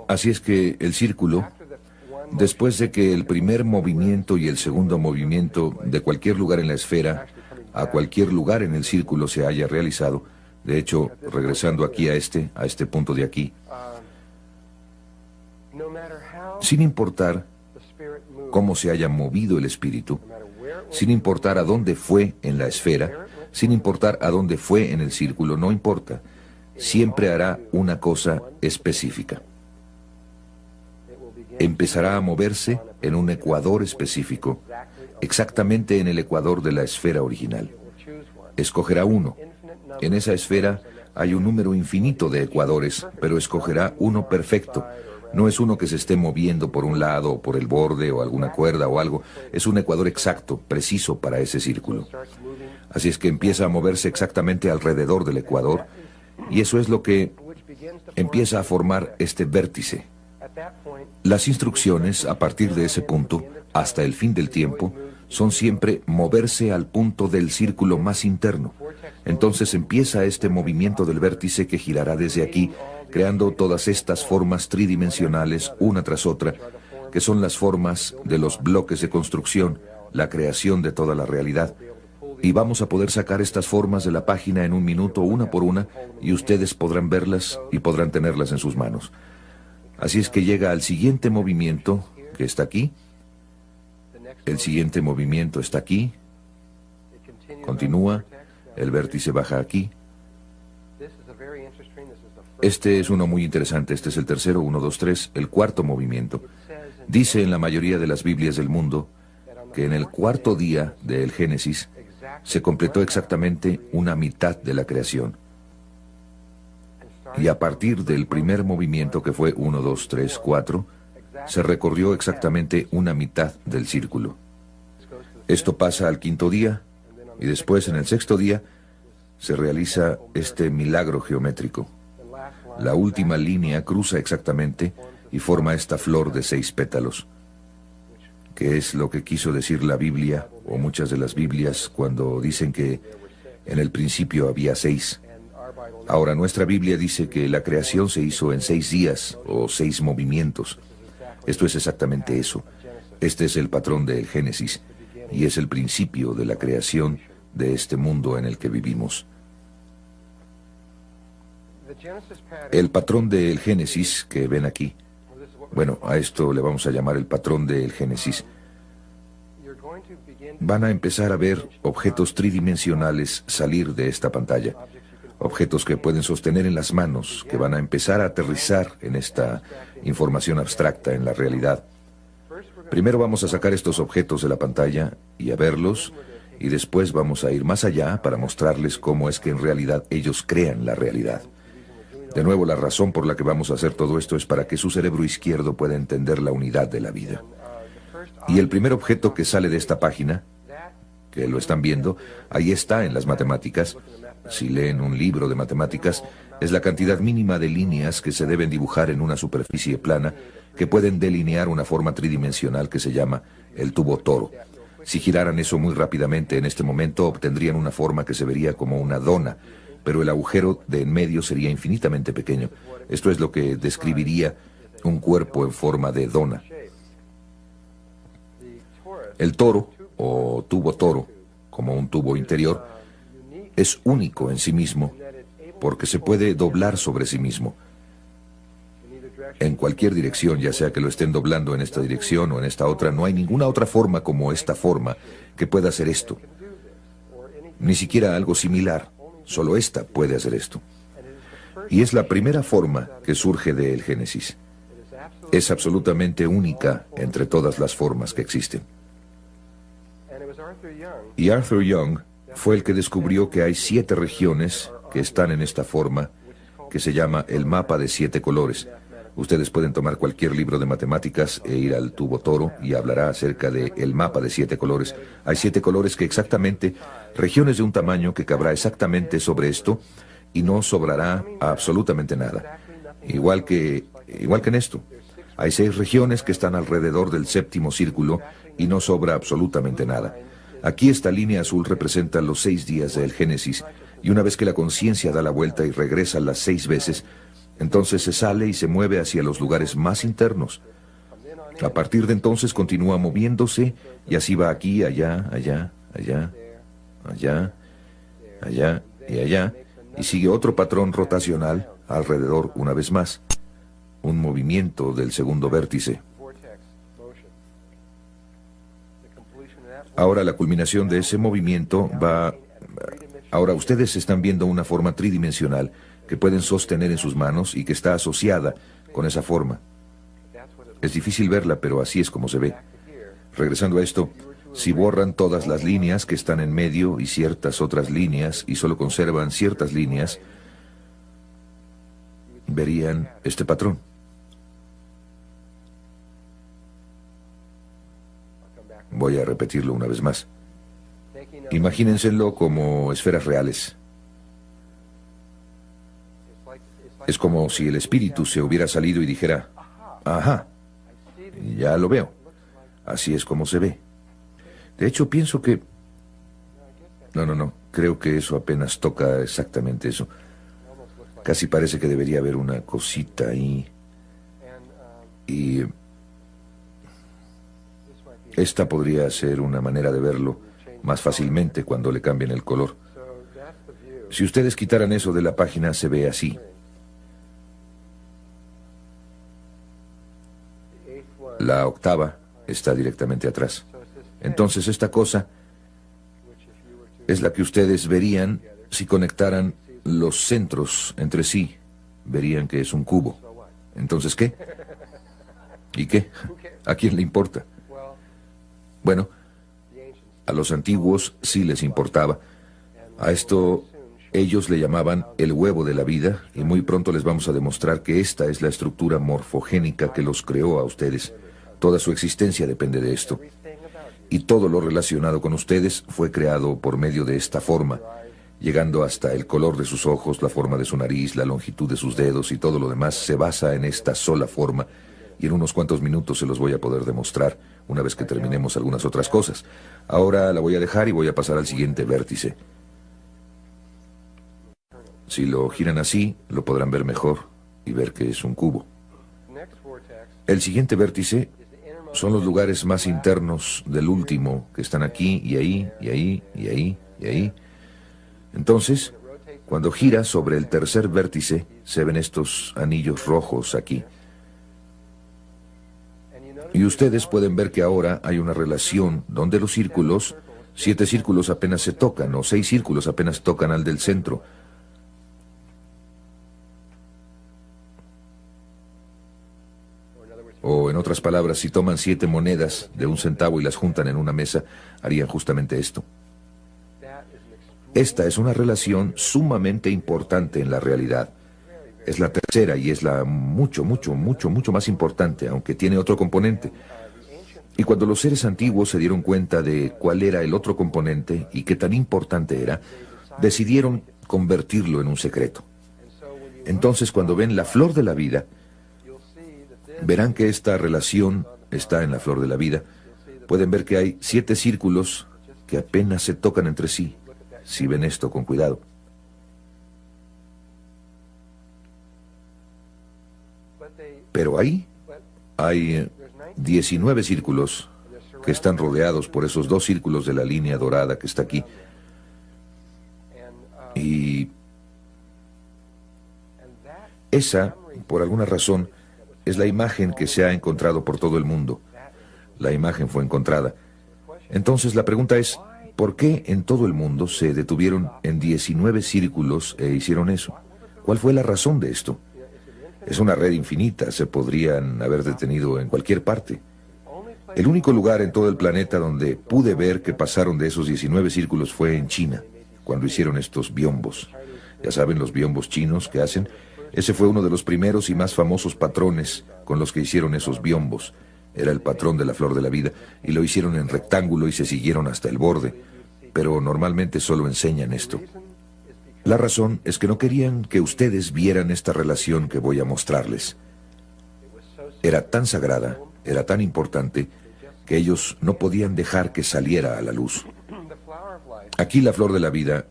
Así es que el círculo, después de que el primer movimiento y el segundo movimiento de cualquier lugar en la esfera a cualquier lugar en el círculo se haya realizado, de hecho, regresando aquí a este punto de aquí, sin importar cómo se haya movido el espíritu, sin importar a dónde fue en la esfera, sin importar a dónde fue en el círculo, no importa, siempre hará una cosa específica. Empezará a moverse en un ecuador específico, exactamente en el ecuador de la esfera original. Escogerá uno. En esa esfera hay un número infinito de ecuadores, pero escogerá uno perfecto. No es uno que se esté moviendo por un lado o por el borde o alguna cuerda o algo. Es un ecuador exacto, preciso para ese círculo. Así es que empieza a moverse exactamente alrededor del ecuador, y eso es lo que empieza a formar este vértice. Las instrucciones a partir de ese punto, hasta el fin del tiempo, son siempre moverse al punto del círculo más interno. Entonces empieza este movimiento del vértice que girará desde aquí, creando todas estas formas tridimensionales una tras otra, que son las formas de los bloques de construcción, la creación de toda la realidad. Y vamos a poder sacar estas formas de la página en un minuto, una por una, y ustedes podrán verlas y podrán tenerlas en sus manos. Así es que llega al siguiente movimiento, que está aquí. El siguiente movimiento está aquí. Continúa. El vértice baja aquí. Este es uno muy interesante, este es el tercero, 1, 2, 3, el cuarto movimiento. Dice en la mayoría de las Biblias del mundo que en el cuarto día del Génesis se completó exactamente una mitad de la creación. Y a partir del primer movimiento, que fue 1, 2, 3, 4, se recorrió exactamente una mitad del círculo. Esto pasa al quinto día, y después, en el sexto día, se realiza este milagro geométrico. La última línea cruza exactamente y forma esta flor de 6 pétalos, que es lo que quiso decir la Biblia, o muchas de las Biblias, cuando dicen que en el principio había 6. Ahora, nuestra Biblia dice que la creación se hizo en 6 días, o 6 movimientos. Esto es exactamente eso. Este es el patrón del Génesis, y es el principio de la creación de este mundo en el que vivimos. El patrón del Génesis que ven aquí, bueno, a esto le vamos a llamar el patrón del Génesis. Van a empezar a ver objetos tridimensionales salir de esta pantalla. Objetos que pueden sostener en las manos, que van a empezar a aterrizar en esta información abstracta, en la realidad. Primero vamos a sacar estos objetos de la pantalla y a verlos, y después vamos a ir más allá para mostrarles cómo es que en realidad ellos crean la realidad. De nuevo, la razón por la que vamos a hacer todo esto es para que su cerebro izquierdo pueda entender la unidad de la vida. Y el primer objeto que sale de esta página, que lo están viendo, ahí está en las matemáticas. Si leen un libro de matemáticas, es la cantidad mínima de líneas que se deben dibujar en una superficie plana que pueden delinear una forma tridimensional que se llama el tubo toro. Si giraran eso muy rápidamente en este momento, obtendrían una forma que se vería como una dona, pero el agujero de en medio sería infinitamente pequeño. Esto es lo que describiría un cuerpo en forma de dona. El toro, o tubo toro, como un tubo interior, es único en sí mismo, porque se puede doblar sobre sí mismo. En cualquier dirección, ya sea que lo estén doblando en esta dirección o en esta otra, no hay ninguna otra forma como esta forma que pueda hacer esto. Ni siquiera algo similar, solo esta puede hacer esto. Y es la primera forma que surge del Génesis. Es absolutamente única entre todas las formas que existen. Y Arthur Young fue el que descubrió que hay 7 regiones que están en esta forma, que se llama el mapa de 7 colores. Ustedes pueden tomar cualquier libro de matemáticas e ir al tubo toro y hablará acerca del mapa de 7 colores. Hay 7 colores que exactamente, regiones de un tamaño que cabrá exactamente sobre esto y no sobrará absolutamente nada. Igual que en esto. Hay 6 regiones que están alrededor del séptimo círculo y no sobra absolutamente nada. Aquí esta línea azul representa los 6 días del Génesis, y una vez que la conciencia da la vuelta y regresa las 6 veces, entonces se sale y se mueve hacia los lugares más internos. A partir de entonces continúa moviéndose, y así va aquí, allá, allá, allá, allá, allá y allá, y sigue otro patrón rotacional alrededor una vez más, un movimiento del segundo vértice. Ahora la culminación de ese movimiento va... Ahora ustedes están viendo una forma tridimensional que pueden sostener en sus manos y que está asociada con esa forma. Es difícil verla, pero así es como se ve. Regresando a esto, si borran todas las líneas que están en medio y ciertas otras líneas y solo conservan ciertas líneas, verían este patrón. Voy a repetirlo una vez más. Imagínenselo como esferas reales. Es como si el espíritu se hubiera salido y dijera, ajá, ya lo veo. Así es como se ve. De hecho, pienso que... No, creo que eso apenas toca exactamente eso. Casi parece que debería haber una cosita ahí. Y... esta podría ser una manera de verlo más fácilmente cuando le cambien el color. Si ustedes quitaran eso de la página, se ve así. La octava está directamente atrás. Entonces esta cosa es la que ustedes verían si conectaran los centros entre sí, verían que es un cubo. Entonces, ¿qué? ¿Y qué? ¿A quién le importa? Bueno, a los antiguos sí les importaba. A esto ellos le llamaban el huevo de la vida, y muy pronto les vamos a demostrar que esta es la estructura morfogénica que los creó a ustedes. Toda su existencia depende de esto. Y todo lo relacionado con ustedes fue creado por medio de esta forma, llegando hasta el color de sus ojos, la forma de su nariz, la longitud de sus dedos y todo lo demás se basa en esta sola forma, y en unos cuantos minutos se los voy a poder demostrar, una vez que terminemos algunas otras cosas. Ahora la voy a dejar y voy a pasar al siguiente vértice. Si lo giran así, lo podrán ver mejor y ver que es un cubo. El siguiente vértice son los lugares más internos del último, que están aquí y ahí, y ahí, y ahí, y ahí. Entonces, cuando gira sobre el tercer vértice, se ven estos anillos rojos aquí. Y ustedes pueden ver que ahora hay una relación donde los círculos, 7 círculos apenas se tocan, o 6 círculos apenas tocan al del centro. O en otras palabras, si toman 7 monedas de 1 centavo y las juntan en una mesa, harían justamente esto. Esta es una relación sumamente importante en la realidad. Es la tercera y es la mucho más importante, aunque tiene otro componente. Y cuando los seres antiguos se dieron cuenta de cuál era el otro componente y qué tan importante era, decidieron convertirlo en un secreto. Entonces, cuando ven la flor de la vida, verán que esta relación está en la flor de la vida. Pueden ver que hay 7 círculos que apenas se tocan entre sí, si ven esto con cuidado. Pero ahí hay 19 círculos que están rodeados por esos 2 círculos de la línea dorada que está aquí. Y esa, por alguna razón, es la imagen que se ha encontrado por todo el mundo. La imagen fue encontrada. Entonces la pregunta es, ¿por qué en todo el mundo se detuvieron en 19 círculos e hicieron eso? ¿Cuál fue la razón de esto? Es una red infinita, se podrían haber detenido en cualquier parte. El único lugar en todo el planeta donde pude ver que pasaron de esos 19 círculos fue en China, cuando hicieron estos biombos. Ya saben, los biombos chinos que hacen. Ese fue uno de los primeros y más famosos patrones con los que hicieron esos biombos. Era el patrón de la flor de la vida, y lo hicieron en rectángulo y se siguieron hasta el borde. Pero normalmente solo enseñan esto. La razón es que no querían que ustedes vieran esta relación que voy a mostrarles. Era tan sagrada, era tan importante, que ellos no podían dejar que saliera a la luz. Aquí la flor de la vida,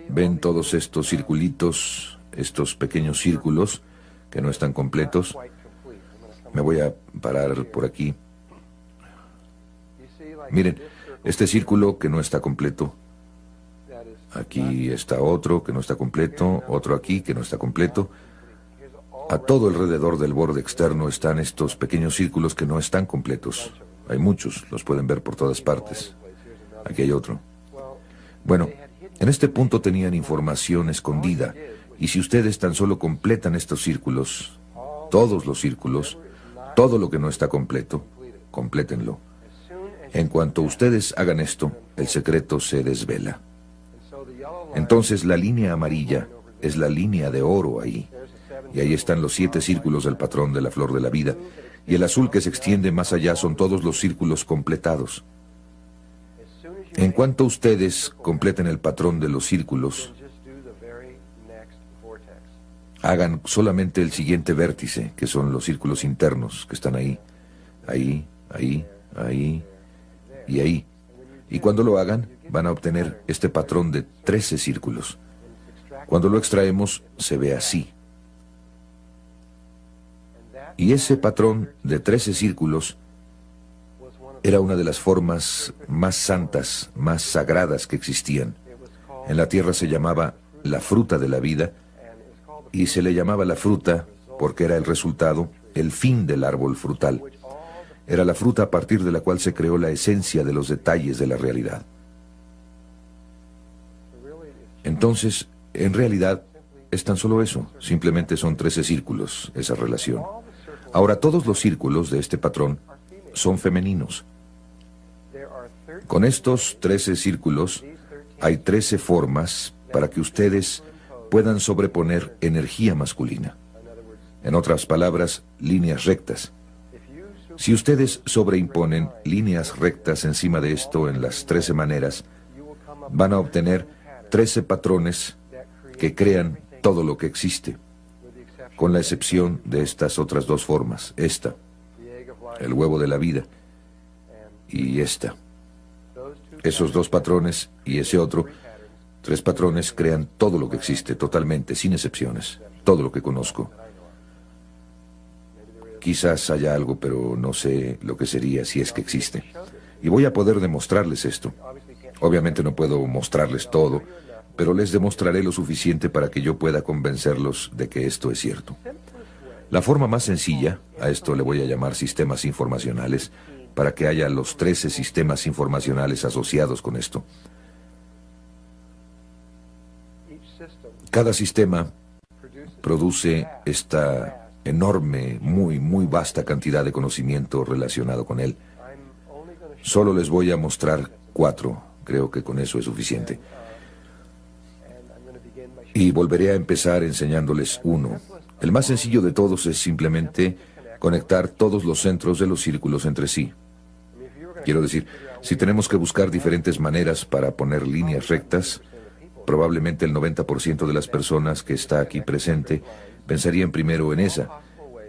ven todos estos circulitos, estos pequeños círculos que no están completos. Me voy a parar por aquí. Miren, este círculo que no está completo. Aquí está otro que no está completo, otro aquí que no está completo. A todo alrededor del borde externo están estos pequeños círculos que no están completos. Hay muchos, los pueden ver por todas partes. Aquí hay otro. Bueno, en este punto tenían información escondida, y si ustedes tan solo completan estos círculos, todos los círculos, todo lo que no está completo, complétenlo. En cuanto ustedes hagan esto, el secreto se desvela. Entonces la línea amarilla es la línea de oro ahí. Y ahí están los 7 círculos del patrón de la flor de la vida. Y el azul que se extiende más allá son todos los círculos completados. En cuanto ustedes completen el patrón de los círculos, hagan solamente el siguiente vértice, que son los círculos internos que están ahí, ahí, ahí, ahí y ahí. Y cuando lo hagan, van a obtener este patrón de 13 círculos. Cuando lo extraemos, se ve así. Y ese patrón de 13 círculos era una de las formas más santas, más sagradas que existían. En la tierra se llamaba la fruta de la vida, y se le llamaba la fruta porque era el resultado, el fin del árbol frutal. Era la fruta a partir de la cual se creó la esencia de los detalles de la realidad. Entonces, En realidad, es tan solo eso. Simplemente son 13 círculos, esa relación. Ahora, todos los círculos de este patrón son femeninos. Con estos 13 círculos, hay 13 formas para que ustedes puedan sobreponer energía masculina. En otras palabras, líneas rectas. Si ustedes sobreimponen líneas rectas encima de esto en las 13 maneras, van a obtener 13 patrones que crean todo lo que existe, con la excepción de estas otras dos formas, esta, el huevo de la vida, y esta. Esos dos patrones y ese otro, 3 patrones crean todo lo que existe, totalmente, sin excepciones, todo lo que conozco. Quizás haya algo, pero no sé lo que sería si es que existe. Y voy a poder demostrarles esto. Obviamente no puedo mostrarles todo, pero les demostraré lo suficiente para que yo pueda convencerlos de que esto es cierto. La forma más sencilla, a esto le voy a llamar sistemas informacionales, para que haya los 13 sistemas informacionales asociados con esto. Cada sistema produce esta enorme, muy vasta cantidad de conocimiento relacionado con él. Solo les voy a mostrar 4, creo que con eso es suficiente. Y volveré a empezar enseñándoles uno. El más sencillo de todos es simplemente conectar todos los centros de los círculos entre sí. Quiero decir, si tenemos que buscar diferentes maneras para poner líneas rectas, probablemente el 90% de las personas que está aquí presente pensarían primero en esa.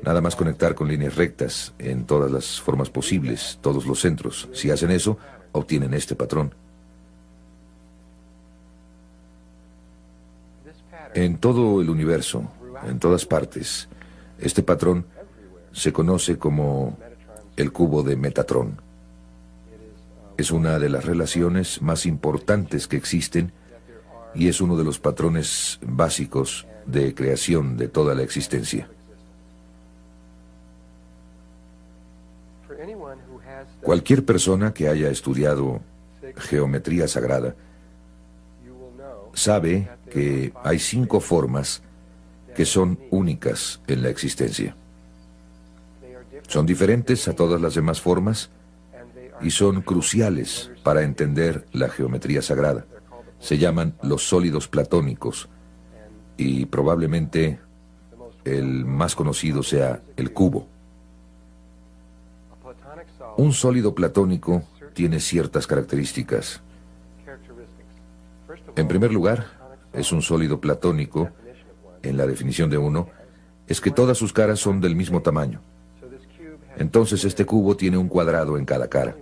Nada más conectar con líneas rectas en todas las formas posibles, todos los centros. Si hacen eso, obtienen este patrón. En todo el universo, en todas partes, este patrón se conoce como el cubo de Metatron. Es una de las relaciones más importantes que existen y es uno de los patrones básicos de creación de toda la existencia. Cualquier persona que haya estudiado geometría sagrada sabe que hay 5 formas que son únicas en la existencia. Son diferentes a todas las demás formas y son cruciales para entender la geometría sagrada. Se llaman los sólidos platónicos y probablemente el más conocido sea el cubo. Un sólido platónico tiene ciertas características. En primer lugar, es un sólido platónico, en la definición de uno, es que todas sus caras son del mismo tamaño. Entonces este cubo tiene un cuadrado en cada cara,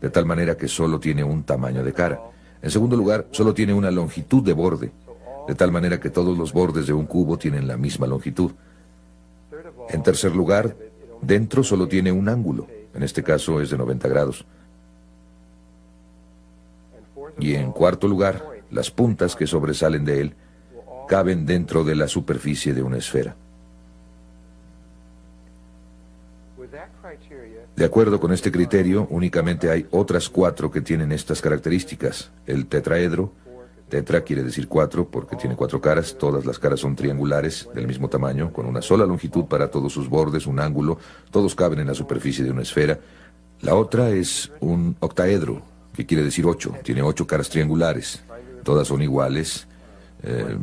de tal manera que solo tiene un tamaño de cara. En segundo lugar, solo tiene una longitud de borde, de tal manera que todos los bordes de un cubo tienen la misma longitud. En tercer lugar, dentro solo tiene un ángulo, en este caso es de 90 grados. Y en cuarto lugar, las puntas que sobresalen de él caben dentro de la superficie de una esfera. De acuerdo con este criterio, únicamente hay otras 4 que tienen estas características. El tetraedro, tetra quiere decir 4 porque tiene 4 caras, todas las caras son triangulares del mismo tamaño, con una sola longitud para todos sus bordes, un ángulo, todos caben en la superficie de una esfera. La otra es un octaedro, que quiere decir 8, tiene 8 caras triangulares, todas son iguales,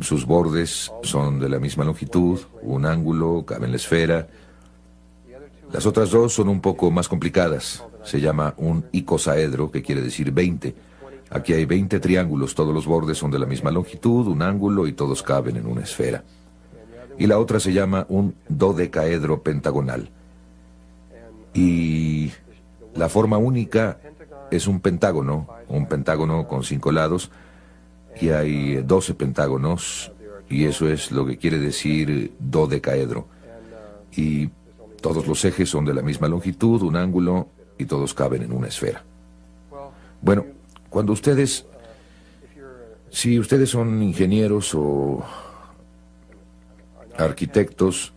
sus bordes son de la misma longitud, un ángulo, cabe en la esfera. Las otras 2 son un poco más complicadas. Se llama un icosaedro, que quiere decir 20. Aquí hay 20 triángulos, todos los bordes son de la misma longitud, un ángulo y todos caben en una esfera. Y la otra se llama un dodecaedro pentagonal. Y la forma única es un pentágono con 5 lados, y hay 12 pentágonos, y eso es lo que quiere decir dodecaedro. Y todos los ejes son de la misma longitud, un ángulo, y todos caben en una esfera. Bueno, si ustedes son ingenieros o arquitectos,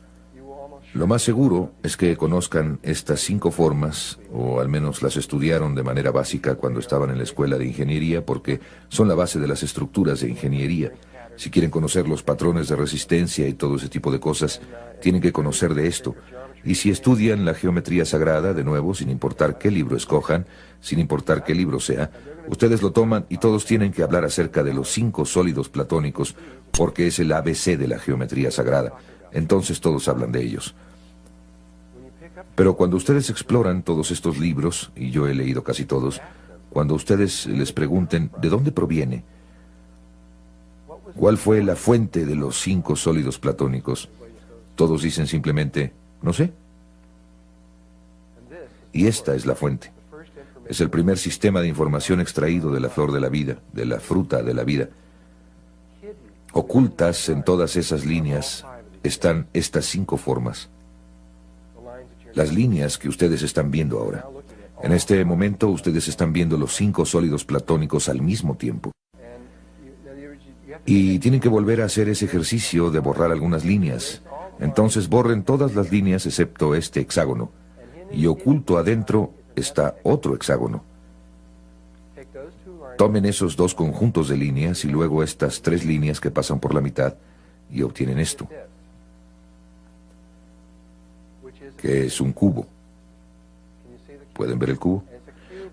lo más seguro es que conozcan estas 5 formas, o al menos las estudiaron de manera básica cuando estaban en la escuela de ingeniería, porque son la base de las estructuras de ingeniería. Si quieren conocer los patrones de resistencia y todo ese tipo de cosas, tienen que conocer de esto. Y si estudian la geometría sagrada, de nuevo, sin importar qué libro escojan, sin importar qué libro sea, ustedes lo toman y todos tienen que hablar acerca de los 5 sólidos platónicos, porque es el ABC de la geometría sagrada. Entonces todos hablan de ellos. Pero cuando ustedes exploran todos estos libros, y yo he leído casi todos, cuando ustedes les pregunten ¿de dónde proviene? ¿Cuál fue la fuente de los 5 sólidos platónicos? Todos dicen simplemente, no sé. Y esta es la fuente. Es el primer sistema de información extraído de la flor de la vida, de la fruta de la vida. Ocultas en todas esas líneas están estas 5 formas. Las líneas que ustedes están viendo ahora. En este momento ustedes están viendo los 5 sólidos platónicos al mismo tiempo. Y tienen que volver a hacer ese ejercicio de borrar algunas líneas. Entonces borren todas las líneas excepto este hexágono. Y oculto adentro está otro hexágono. Tomen esos 2 conjuntos de líneas y luego estas 3 líneas que pasan por la mitad y obtienen esto, que es un cubo. ¿Pueden ver el cubo?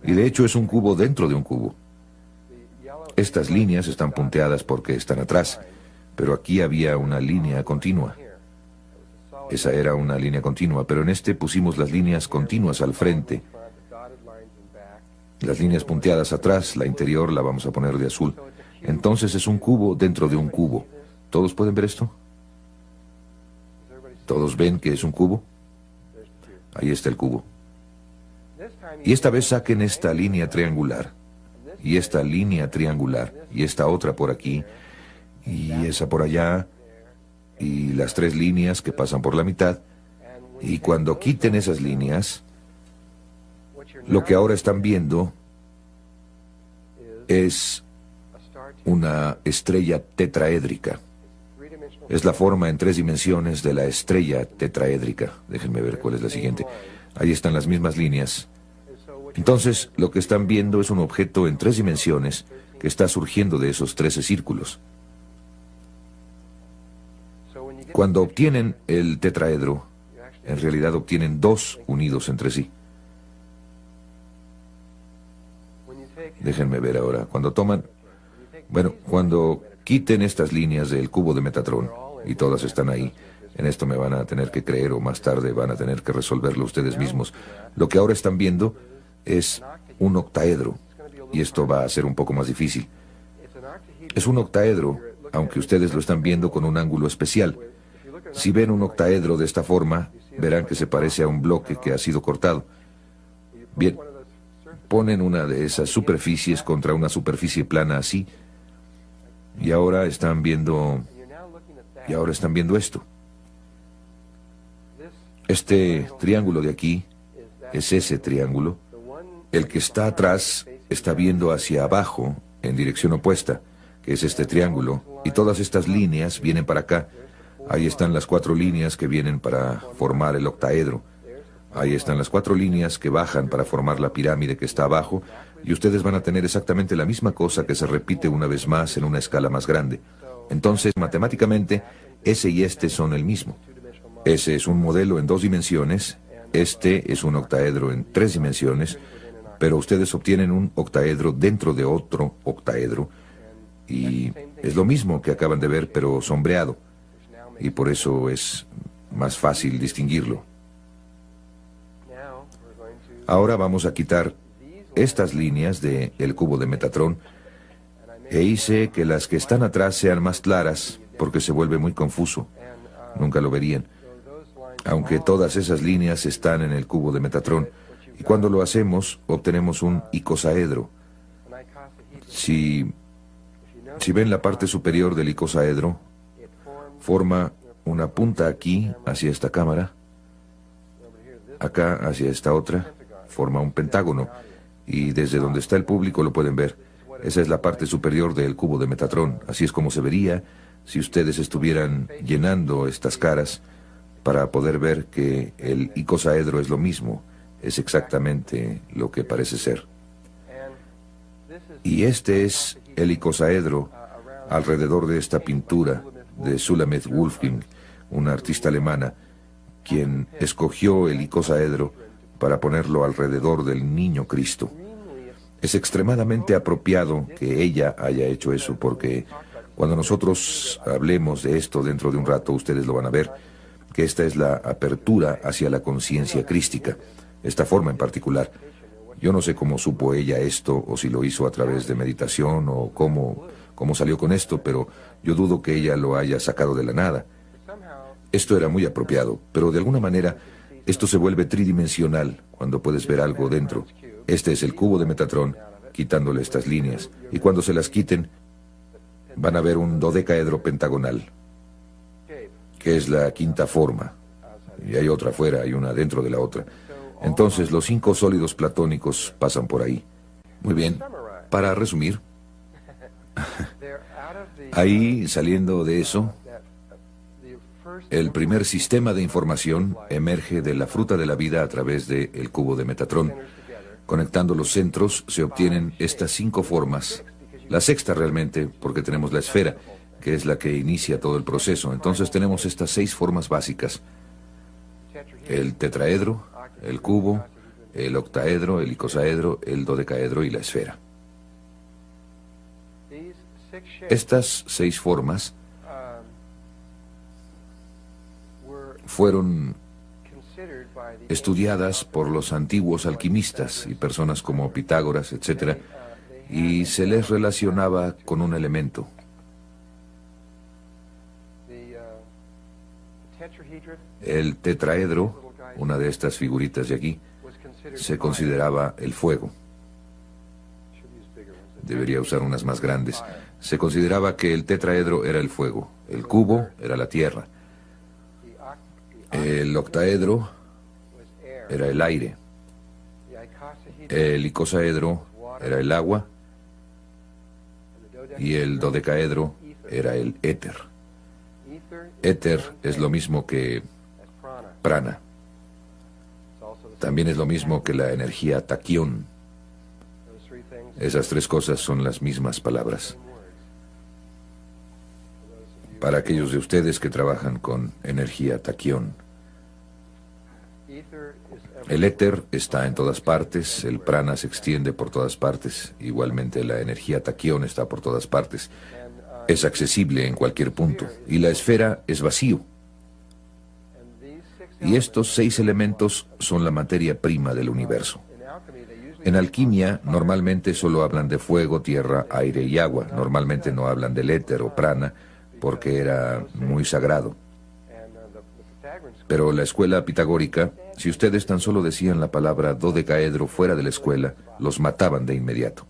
Y de hecho es un cubo dentro de un cubo. Estas líneas están punteadas porque están atrás, pero aquí había una línea continua. Esa era una línea continua, pero en este pusimos las líneas continuas al frente. Las líneas punteadas atrás, la interior la vamos a poner de azul. Entonces es un cubo dentro de un cubo. ¿Todos pueden ver esto? ¿Todos ven que es un cubo? Ahí está el cubo. Y esta vez saquen esta línea triangular, y esta línea triangular, y esta otra por aquí, y esa por allá, y las 3 líneas que pasan por la mitad. Y cuando quiten esas líneas, lo que ahora están viendo es una estrella tetraédrica. Es la forma en 3 dimensiones de la estrella tetraédrica. Déjenme ver cuál es la siguiente. Ahí están las mismas líneas. Entonces, lo que están viendo es un objeto en 3 dimensiones que está surgiendo de esos 13 círculos. Cuando obtienen el tetraedro, en realidad obtienen 2 unidos entre sí. Déjenme ver ahora. Cuando quiten estas líneas del cubo de Metatrón, y todas están ahí, en esto me van a tener que creer o más tarde van a tener que resolverlo ustedes mismos. Lo que ahora están viendo es un octaedro, y esto va a ser un poco más difícil. Es un octaedro, aunque ustedes lo están viendo con un ángulo especial. Si ven un octaedro de esta forma, verán que se parece a un bloque que ha sido cortado. Bien, ponen una de esas superficies contra una superficie plana así, y ahora están viendo esto. Este triángulo de aquí es ese triángulo. El que está atrás está viendo hacia abajo, en dirección opuesta, que es este triángulo, y todas estas líneas vienen para acá. Ahí están las 4 líneas que vienen para formar el octaedro. Ahí están las 4 líneas que bajan para formar la pirámide que está abajo, y ustedes van a tener exactamente la misma cosa que se repite una vez más en una escala más grande. Entonces, matemáticamente, ese y este son el mismo. Ese es un modelo en 2 dimensiones, este es un octaedro en 3 dimensiones, pero ustedes obtienen un octaedro dentro de otro octaedro, y es lo mismo que acaban de ver, pero sombreado, y por eso es más fácil distinguirlo. Ahora vamos a quitar estas líneas del cubo de Metatrón, e hice que las que están atrás sean más claras, porque se vuelve muy confuso. Nunca lo verían. Aunque todas esas líneas están en el cubo de Metatrón, y cuando lo hacemos, obtenemos un icosaedro. Si ven la parte superior del icosaedro, forma una punta aquí, hacia esta cámara, acá hacia esta otra, forma un pentágono, y desde donde está el público lo pueden ver. Esa es la parte superior del cubo de Metatrón. Así es como se vería si ustedes estuvieran llenando estas caras para poder ver que el icosaedro es lo mismo, es exactamente lo que parece ser. Y este es el icosaedro alrededor de esta pintura de Sulamith Wolfking, una artista alemana, quien escogió el icosaedro para ponerlo alrededor del niño Cristo. Es extremadamente apropiado que ella haya hecho eso, porque cuando nosotros hablemos de esto dentro de un rato, ustedes lo van a ver, que esta es la apertura hacia la conciencia crística, esta forma en particular. Yo no sé cómo supo ella esto, o si lo hizo a través de meditación, o cómo salió con esto, pero yo dudo que ella lo haya sacado de la nada. Esto era muy apropiado, pero de alguna manera esto se vuelve tridimensional cuando puedes ver algo dentro. Este es el cubo de Metatron, quitándole estas líneas, y cuando se las quiten, van a ver un dodecaedro pentagonal, que es la quinta forma, y hay otra afuera, hay una dentro de la otra. Entonces los 5 sólidos platónicos pasan por ahí. Muy bien, para resumir, ahí, saliendo de eso, el primer sistema de información emerge de la fruta de la vida a través del cubo de Metatron. Conectando los centros se obtienen estas 5 formas. La sexta realmente, porque tenemos la esfera, que es la que inicia todo el proceso. Entonces tenemos estas 6 formas básicas: el tetraedro, el cubo, el octaedro, el icosaedro, el dodecaedro y la esfera. Estas 6 formas fueron estudiadas por los antiguos alquimistas y personas como Pitágoras, etc., y se les relacionaba con un elemento. El tetraedro, una de estas figuritas de aquí, se consideraba el fuego. Debería usar unas más grandes. Se consideraba que el tetraedro era el fuego, el cubo era la tierra, el octaedro era el aire, el icosaedro era el agua y el dodecaedro era el éter. Éter es lo mismo que prana. También es lo mismo que la energía taquión. Esas 3 cosas son las mismas palabras. Para aquellos de ustedes que trabajan con energía taquión. El éter está en todas partes, el prana se extiende por todas partes, igualmente la energía taquión está por todas partes. Es accesible en cualquier punto, y la esfera es vacío. Y estos 6 elementos son la materia prima del universo. En alquimia, normalmente solo hablan de fuego, tierra, aire y agua. Normalmente no hablan del éter o prana, porque era muy sagrado. Pero la escuela pitagórica, si ustedes tan solo decían la palabra dodecaedro fuera de la escuela, los mataban de inmediato.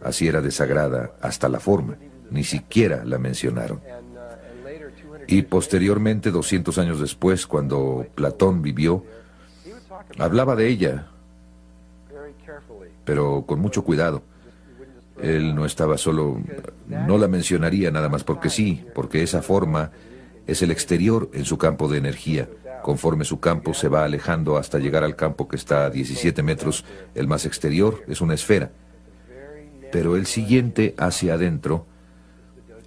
Así era de sagrada hasta la forma. Ni siquiera la mencionaron. Y posteriormente, 200 años después, cuando Platón vivió, hablaba de ella, pero con mucho cuidado. Él no estaba solo, no la mencionaría nada más porque sí, porque esa forma es el exterior en su campo de energía. Conforme su campo se va alejando hasta llegar al campo que está a 17 metros, el más exterior es una esfera. Pero el siguiente hacia adentro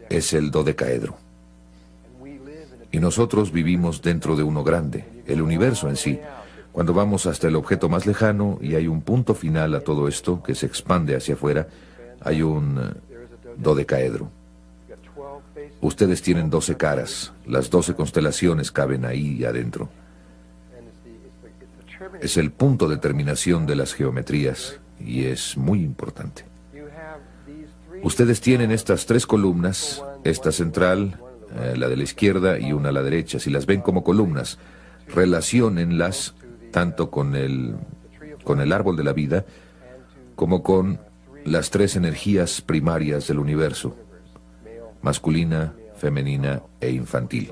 es el dodecaedro. Y nosotros vivimos dentro de uno grande, el universo en sí. Cuando vamos hasta el objeto más lejano y hay un punto final a todo esto que se expande hacia afuera, hay un dodecaedro. Ustedes tienen 12 caras, las 12 constelaciones caben ahí adentro. Es el punto de terminación de las geometrías y es muy importante. Ustedes tienen estas 3 columnas, esta central, la de la izquierda y una a la derecha. Si las ven como columnas, relaciónenlas tanto con el árbol de la vida como con las 3 energías primarias del universo: masculina, femenina e infantil.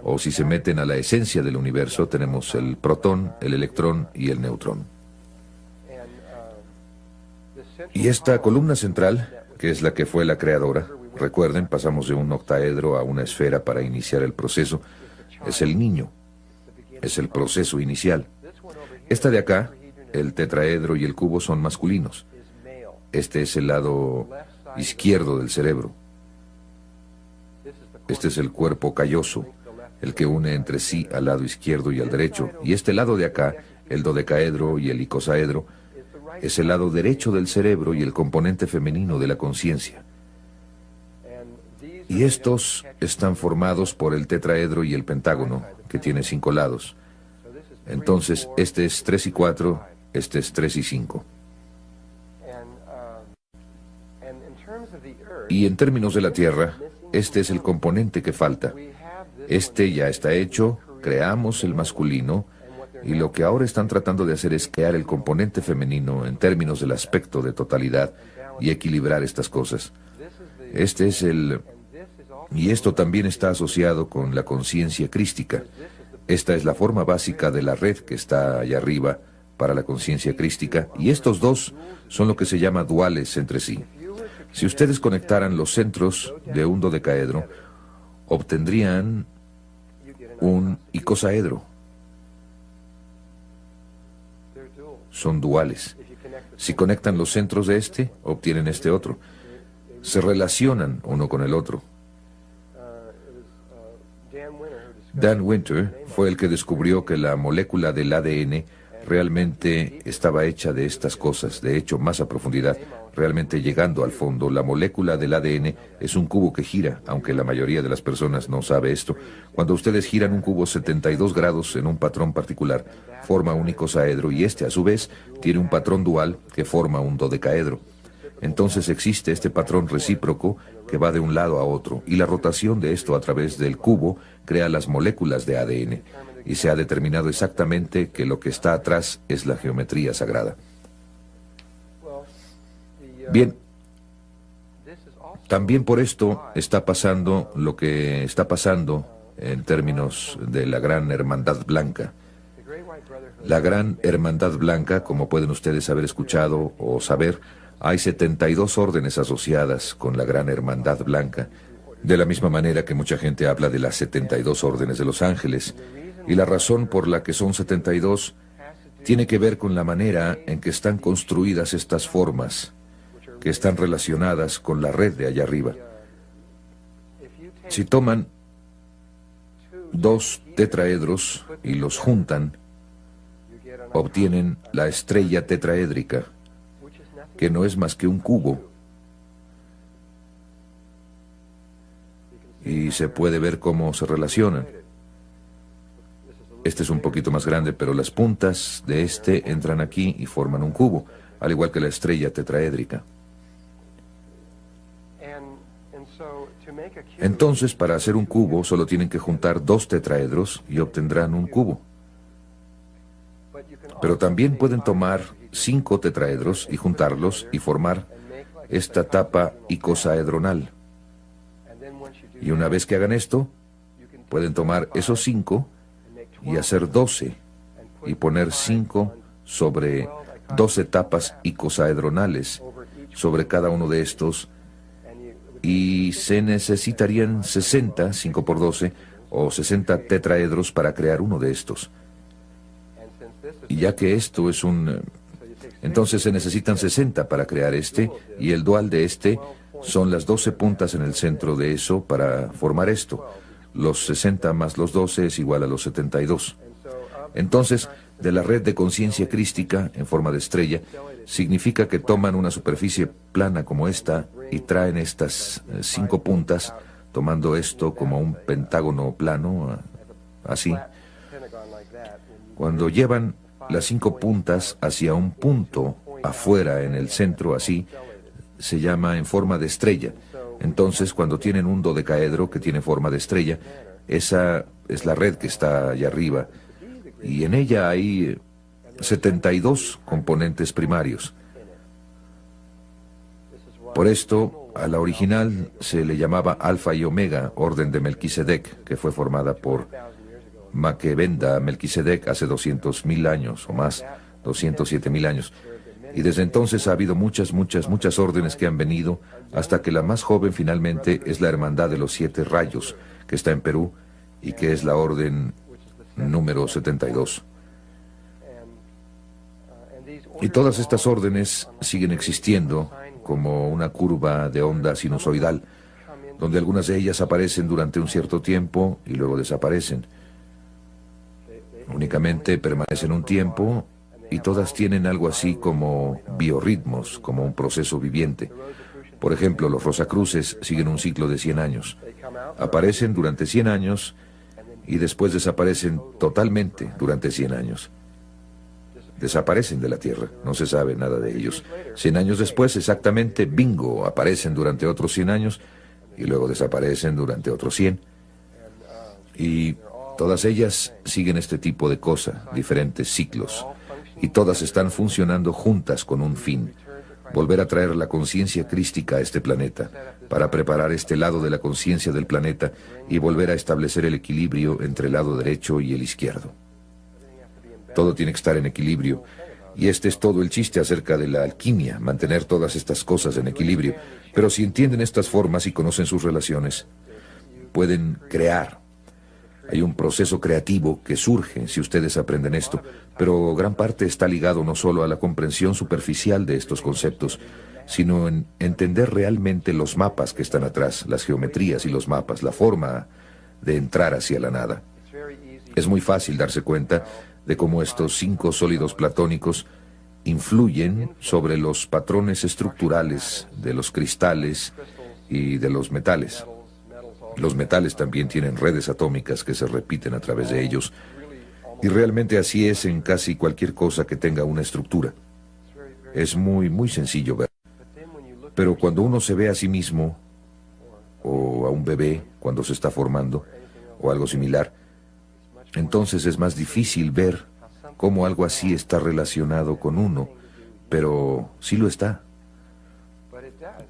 O si se meten a la esencia del universo, tenemos el protón, el electrón y el neutrón. Y esta columna central, que es la que fue la creadora, recuerden, pasamos de un octaedro a una esfera para iniciar el proceso, es el niño, es el proceso inicial. Esta de acá, el tetraedro y el cubo, son masculinos. Este es el lado izquierdo del cerebro. Este es el cuerpo calloso, el que une entre sí al lado izquierdo y al derecho. Y este lado de acá, el dodecaedro y el icosaedro, es el lado derecho del cerebro y el componente femenino de la conciencia. Y estos están formados por el tetraedro y el pentágono, que tiene 5 lados. Entonces, este es 3 y 4, este es 3 y 5. Y en términos de la Tierra, este es el componente que falta. Este ya está hecho, creamos el masculino, y lo que ahora están tratando de hacer es crear el componente femenino en términos del aspecto de totalidad y equilibrar estas cosas. Este es el... Y esto también está asociado con la conciencia crística. Esta es la forma básica de la red que está allá arriba para la conciencia crística, y estos dos son lo que se llama duales entre sí. Si ustedes conectaran los centros de un dodecaedro, obtendrían un icosaedro. Son duales. Si conectan los centros de este, obtienen este otro. Se relacionan uno con el otro. Dan Winter fue el que descubrió que la molécula del ADN realmente estaba hecha de estas cosas, de hecho, más a profundidad, realmente llegando al fondo. La molécula del ADN es un cubo que gira, aunque la mayoría de las personas no sabe esto. Cuando ustedes giran un cubo 72 grados en un patrón particular, forma un icosaedro, y este, a su vez, tiene un patrón dual que forma un dodecaedro. Entonces existe este patrón recíproco que va de un lado a otro, y la rotación de esto a través del cubo crea las moléculas de ADN, y se ha determinado exactamente que lo que está atrás es la geometría sagrada. Bien, también por esto está pasando lo que está pasando en términos de la Gran Hermandad Blanca. La Gran Hermandad Blanca, como pueden ustedes haber escuchado o saber, hay 72 órdenes asociadas con la Gran Hermandad Blanca, de la misma manera que mucha gente habla de las 72 órdenes de los ángeles. Y la razón por la que son 72 tiene que ver con la manera en que están construidas estas formas, que están relacionadas con la red de allá arriba. Si toman 2 tetraedros y los juntan, obtienen la estrella tetraédrica, que no es más que un cubo. Y se puede ver cómo se relacionan. Este es un poquito más grande, pero las puntas de este entran aquí y forman un cubo, al igual que la estrella tetraédrica. Entonces, para hacer un cubo, solo tienen que juntar 2 tetraedros y obtendrán un cubo. Pero también pueden tomar 5 tetraedros y juntarlos y formar esta tapa icosaedronal. Y una vez que hagan esto, pueden tomar esos 5 y hacer 12 y poner 5 sobre 12 tapas icosaedronales sobre cada uno de estos, y se necesitarían 60, 5 por 12, o 60 tetraedros para crear uno de estos. Y ya que esto es entonces se necesitan 60 para crear este, y el dual de este son las 12 puntas en el centro de eso para formar esto. Los 60 más los 12 es igual a los 72. Entonces, de la red de conciencia crística en forma de estrella, significa que toman una superficie plana como esta y traen estas 5 puntas, tomando esto como un pentágono plano, así. Cuando llevan las 5 puntas hacia un punto afuera en el centro, así, se llama en forma de estrella. Entonces, cuando tienen un dodecaedro que tiene forma de estrella, esa es la red que está allá arriba, y en ella hay 72 componentes primarios. Por esto, a la original se le llamaba Alfa y Omega, orden de Melquisedec, que fue formada por Maquebenda Melquisedec hace 200.000 años o más, 207.000 años. Y desde entonces ha habido muchas órdenes que han venido, hasta que la más joven finalmente es la Hermandad de los 7 Rayos, que está en Perú, y que es la orden número 72. Y todas estas órdenes siguen existiendo como una curva de onda sinusoidal. donde algunas de ellas aparecen durante un cierto tiempo y luego desaparecen. Únicamente permanecen un tiempo y todas tienen algo así como biorritmos, como un proceso viviente. Por ejemplo, los rosacruces siguen un ciclo de 100 años. Aparecen durante 100 años y después desaparecen totalmente durante 100 años. Desaparecen de la Tierra, no se sabe nada de ellos. 100 años después, exactamente, bingo, aparecen durante otros 100 años y luego desaparecen durante otros 100. Y todas ellas siguen este tipo de cosa, diferentes ciclos. Y todas están funcionando juntas con un fin: volver a traer la conciencia crística a este planeta, para preparar este lado de la conciencia del planeta y volver a establecer el equilibrio entre el lado derecho y el izquierdo. Todo tiene que estar en equilibrio, y este es todo el chiste acerca de la alquimia, mantener todas estas cosas en equilibrio. Pero si entienden estas formas y conocen sus relaciones, pueden crear. Hay un proceso creativo que surge si ustedes aprenden esto, pero gran parte está ligado no solo a la comprensión superficial de estos conceptos, sino en entender realmente los mapas que están atrás, las geometrías y los mapas, la forma de entrar hacia la nada. Es muy fácil darse cuenta de cómo estos 5 sólidos platónicos influyen sobre los patrones estructurales de los cristales y de los metales. Los metales también tienen redes atómicas que se repiten a través de ellos, y realmente así es en casi cualquier cosa que tenga una estructura. Es muy sencillo ver. Pero cuando uno se ve a sí mismo, o a un bebé cuando se está formando, o algo similar, entonces es más difícil ver cómo algo así está relacionado con uno, pero sí lo está.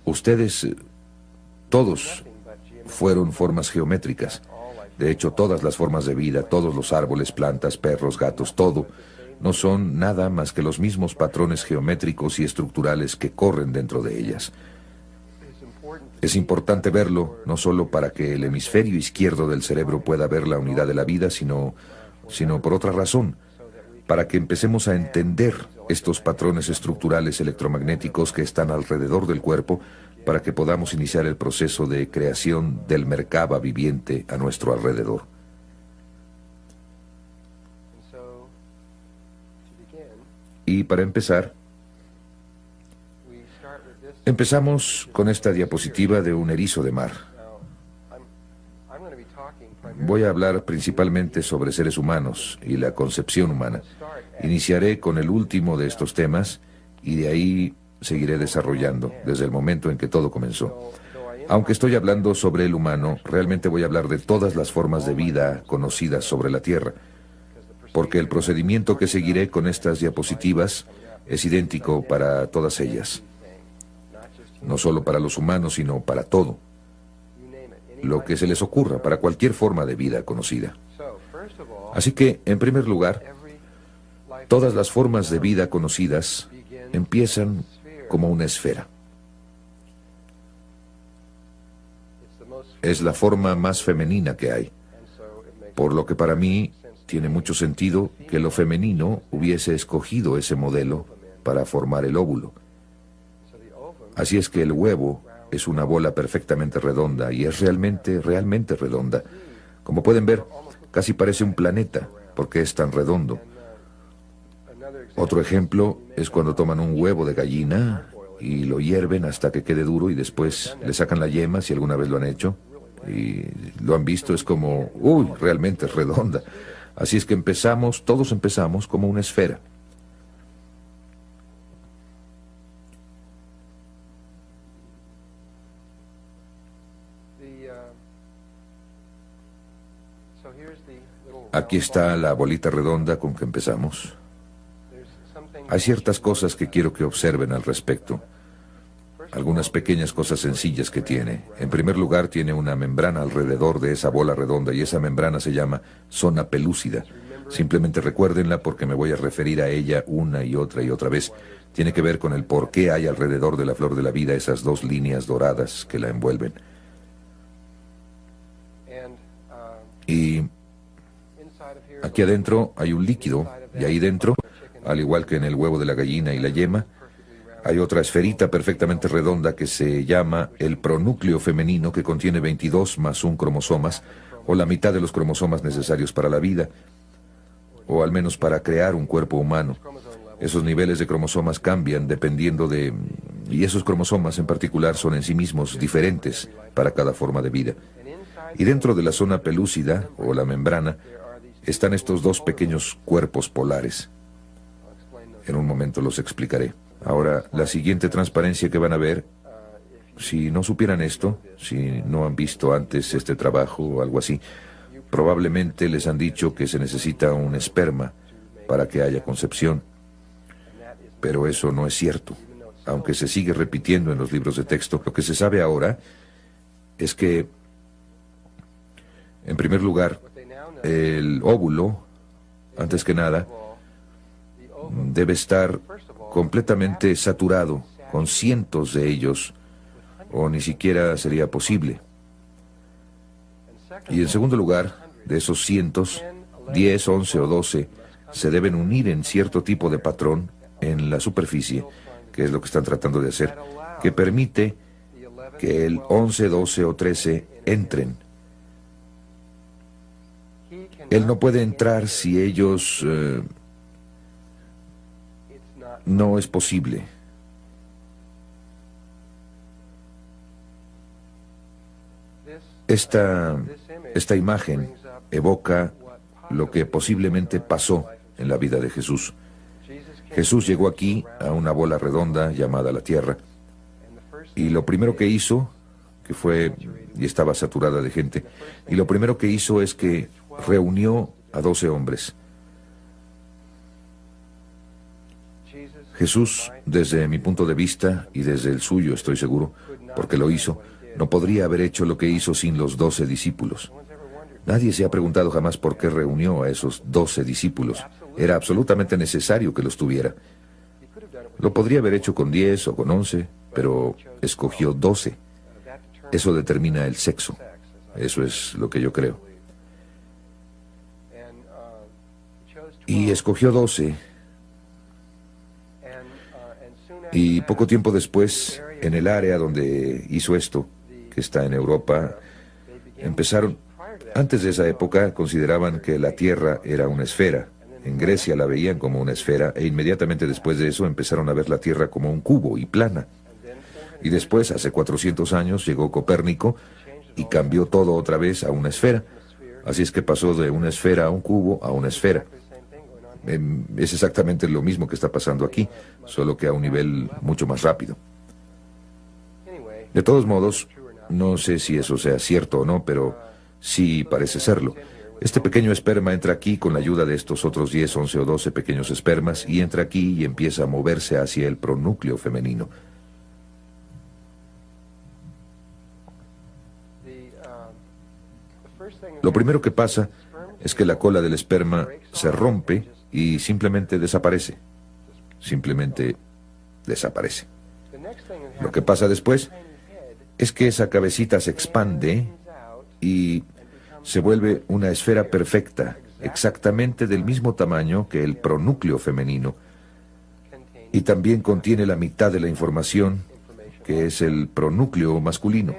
Ustedes, todos, fueron formas geométricas. De hecho, todas las formas de vida, todos los árboles, plantas, perros, gatos, todo, no son nada más que los mismos patrones geométricos y estructurales que corren dentro de ellas. Es importante verlo, no solo para que el hemisferio izquierdo del cerebro pueda ver la unidad de la vida, sino por otra razón, para que empecemos a entender estos patrones estructurales electromagnéticos que están alrededor del cuerpo, para que podamos iniciar el proceso de creación del Merkaba viviente a nuestro alrededor. Y para empezar, empezamos con esta diapositiva de un erizo de mar. Voy a hablar principalmente sobre seres humanos y la concepción humana. Iniciaré con el último de estos temas y de ahí seguiré desarrollando desde el momento en que todo comenzó. Aunque estoy hablando sobre el humano, realmente voy a hablar de todas las formas de vida conocidas sobre la Tierra, porque el procedimiento que seguiré con estas diapositivas es idéntico para todas ellas. No solo para los humanos, sino para todo. Lo que se les ocurra, para cualquier forma de vida conocida. Así que, en primer lugar, todas las formas de vida conocidas empiezan como una esfera. Es la forma más femenina que hay, por lo que para mí tiene mucho sentido que lo femenino hubiese escogido ese modelo para formar el óvulo. Así es que el huevo es una bola perfectamente redonda y es realmente redonda. Como pueden ver, casi parece un planeta porque es tan redondo. Otro ejemplo es cuando toman un huevo de gallina y lo hierven hasta que quede duro y después le sacan la yema, si alguna vez lo han hecho, y lo han visto, es como, uy, realmente es redonda. Así es que todos empezamos como una esfera. Aquí está la bolita redonda con que empezamos. Hay ciertas cosas que quiero que observen al respecto. Algunas pequeñas cosas sencillas que tiene. En primer lugar, tiene una membrana alrededor de esa bola redonda y esa membrana se llama zona pelúcida. Simplemente recuérdenla porque me voy a referir a ella una y otra vez. Tiene que ver con el por qué hay alrededor de la flor de la vida esas 2 líneas doradas que la envuelven. Y aquí adentro hay un líquido, y ahí dentro, al igual que en el huevo de la gallina y la yema, Hay otra esferita perfectamente redonda que se llama el pronúcleo femenino, que contiene 22 más un cromosomas, o la mitad de los cromosomas necesarios para la vida, o al menos para crear un cuerpo humano. Esos niveles de cromosomas cambian dependiendo de... y esos cromosomas en particular son en sí mismos diferentes para cada forma de vida. Y dentro de la zona pelúcida, o la membrana, están estos dos pequeños cuerpos polares. En un momento los explicaré. Ahora, la siguiente transparencia que van a ver, si no supieran esto, si no han visto antes este trabajo o algo así, probablemente les han dicho que se necesita un esperma para que haya concepción. Pero eso no es cierto. Aunque se sigue repitiendo en los libros de texto, lo que se sabe ahora es que, en primer lugar, el óvulo, antes que nada, debe estar completamente saturado con cientos de ellos, o ni siquiera sería posible. Y en segundo lugar, de esos cientos, 10, 11 o 12 se deben unir en cierto tipo de patrón en la superficie, que es lo que están tratando de hacer, que permite que el 11, 12 o 13 entren. Él no puede entrar si ellos... no es posible. Esta imagen evoca lo que posiblemente pasó en la vida de Jesús. Jesús llegó aquí a una bola redonda llamada la Tierra, y lo primero que hizo, que fue, y estaba saturada de gente, y lo primero que hizo es que reunió a 12 hombres. Jesús, desde mi punto de vista, y desde el suyo estoy seguro, porque lo hizo, no podría haber hecho lo que hizo sin los 12 discípulos. Nadie se ha preguntado jamás por qué reunió a esos 12 discípulos. Era absolutamente necesario que los tuviera. Lo podría haber hecho con 10 o con 11, pero escogió 12. Eso determina el sexo. Eso es lo que yo creo. Y escogió 12. Y poco tiempo después, en el área donde hizo esto, que está en Europa, empezaron... Antes de esa época consideraban que la Tierra era una esfera. En Grecia la veían como una esfera, e inmediatamente después de eso empezaron a ver la Tierra como un cubo y plana. Y después, hace 400 años, llegó Copérnico y cambió todo otra vez a una esfera. Así es que pasó de una esfera a un cubo a una esfera. Es exactamente lo mismo que está pasando aquí, solo que a un nivel mucho más rápido. De todos modos, no sé si eso sea cierto o no, pero sí parece serlo. Este pequeño esperma entra aquí con la ayuda de estos otros 10, 11 o 12 pequeños espermas, y entra aquí y empieza a moverse hacia el pronúcleo femenino. Lo primero que pasa es que la cola del esperma se rompe y simplemente desaparece. Simplemente desaparece. Lo que pasa después es que esa cabecita se expande y se vuelve una esfera perfecta, exactamente del mismo tamaño que el pronúcleo femenino, y también contiene la mitad de la información, que es el pronúcleo masculino.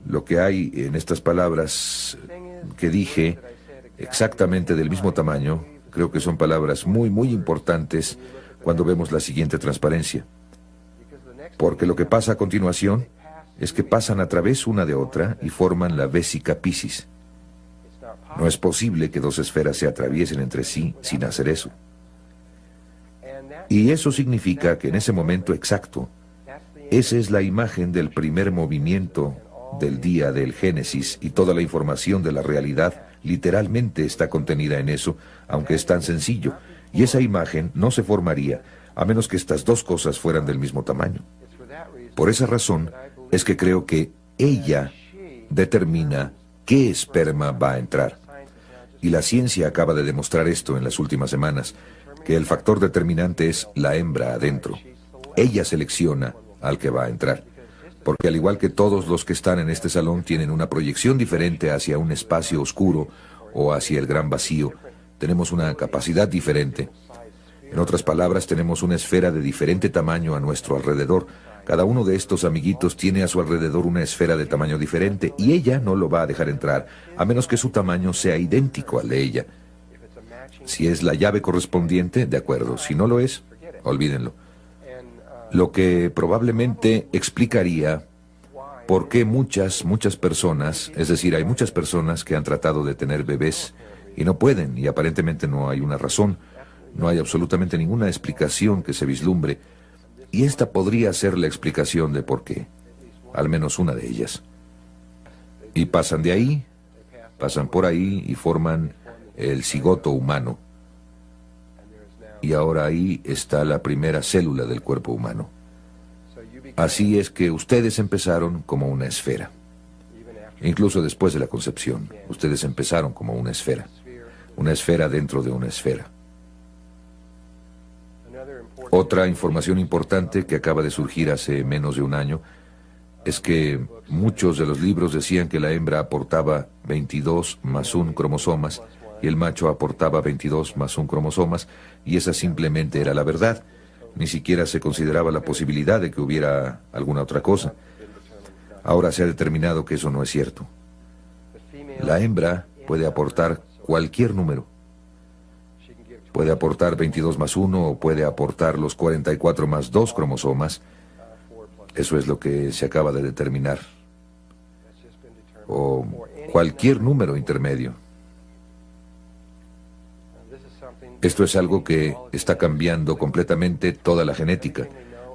Lo que hay en estas palabras que dije, exactamente del mismo tamaño, creo que son palabras muy, muy importantes cuando vemos la siguiente transparencia. Porque lo que pasa a continuación es que pasan a través una de otra y forman la vésica Piscis. No es posible que dos esferas se atraviesen entre sí sin hacer eso. Y eso significa que en ese momento exacto, esa es la imagen del primer movimiento del día del Génesis, y toda la información de la realidad literalmente está contenida en eso, aunque es tan sencillo. Y esa imagen no se formaría a menos que estas dos cosas fueran del mismo tamaño. Por esa razón es que creo que ella determina qué esperma va a entrar. Y la ciencia acaba de demostrar esto en las últimas semanas, que el factor determinante es la hembra adentro. Ella selecciona al que va a entrar. Porque al igual que todos los que están en este salón tienen una proyección diferente hacia un espacio oscuro o hacia el gran vacío, tenemos una capacidad diferente. En otras palabras, tenemos una esfera de diferente tamaño a nuestro alrededor. Cada uno de estos amiguitos tiene a su alrededor una esfera de tamaño diferente y ella no lo va a dejar entrar, a menos que su tamaño sea idéntico al de ella. Si es la llave correspondiente, de acuerdo. Si no lo es, olvídenlo. Lo que probablemente explicaría por qué muchas personas, es decir, hay muchas personas que han tratado de tener bebés y no pueden, y aparentemente no hay una razón, no hay absolutamente ninguna explicación que se vislumbre, y esta podría ser la explicación de por qué, al menos una de ellas. Y pasan de ahí, pasan por ahí y forman el cigoto humano. Y ahora ahí está la primera célula del cuerpo humano. Así es que ustedes empezaron como una esfera. Incluso después de la concepción, ustedes empezaron como una esfera dentro de una esfera. Otra información importante que acaba de surgir hace menos de un año es que muchos de los libros decían que la hembra aportaba 22 más 1 cromosomas y el macho aportaba 22 más 1 cromosomas, y esa simplemente era la verdad. Ni siquiera se consideraba la posibilidad de que hubiera alguna otra cosa. Ahora se ha determinado que eso no es cierto. La hembra puede aportar cualquier número. Puede aportar 22 más 1 o puede aportar los 44 más 2 cromosomas. Eso es lo que se acaba de determinar. O cualquier número intermedio. Esto es algo que está cambiando completamente toda la genética.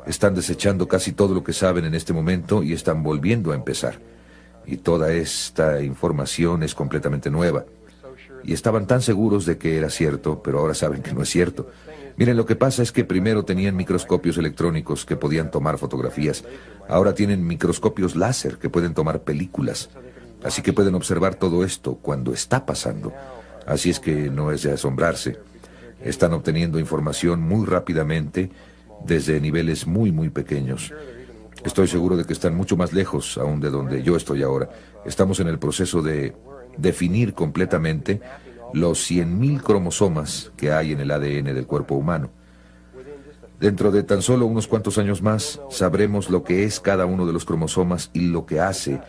Están desechando casi todo lo que saben en este momento y están volviendo a empezar. Y toda esta información es completamente nueva. Y estaban tan seguros de que era cierto, pero ahora saben que no es cierto. Miren, lo que pasa es que primero tenían microscopios electrónicos que podían tomar fotografías. Ahora tienen microscopios láser que pueden tomar películas. Así que pueden observar todo esto cuando está pasando. Así es que no es de asombrarse. Están obteniendo información muy rápidamente desde niveles muy pequeños. Estoy seguro de que están mucho más lejos aún de donde yo estoy ahora. Estamos en el proceso de definir completamente los 100.000 cromosomas que hay en el ADN del cuerpo humano. Dentro de tan solo unos cuantos años más, sabremos lo que es cada uno de los cromosomas y lo que hace,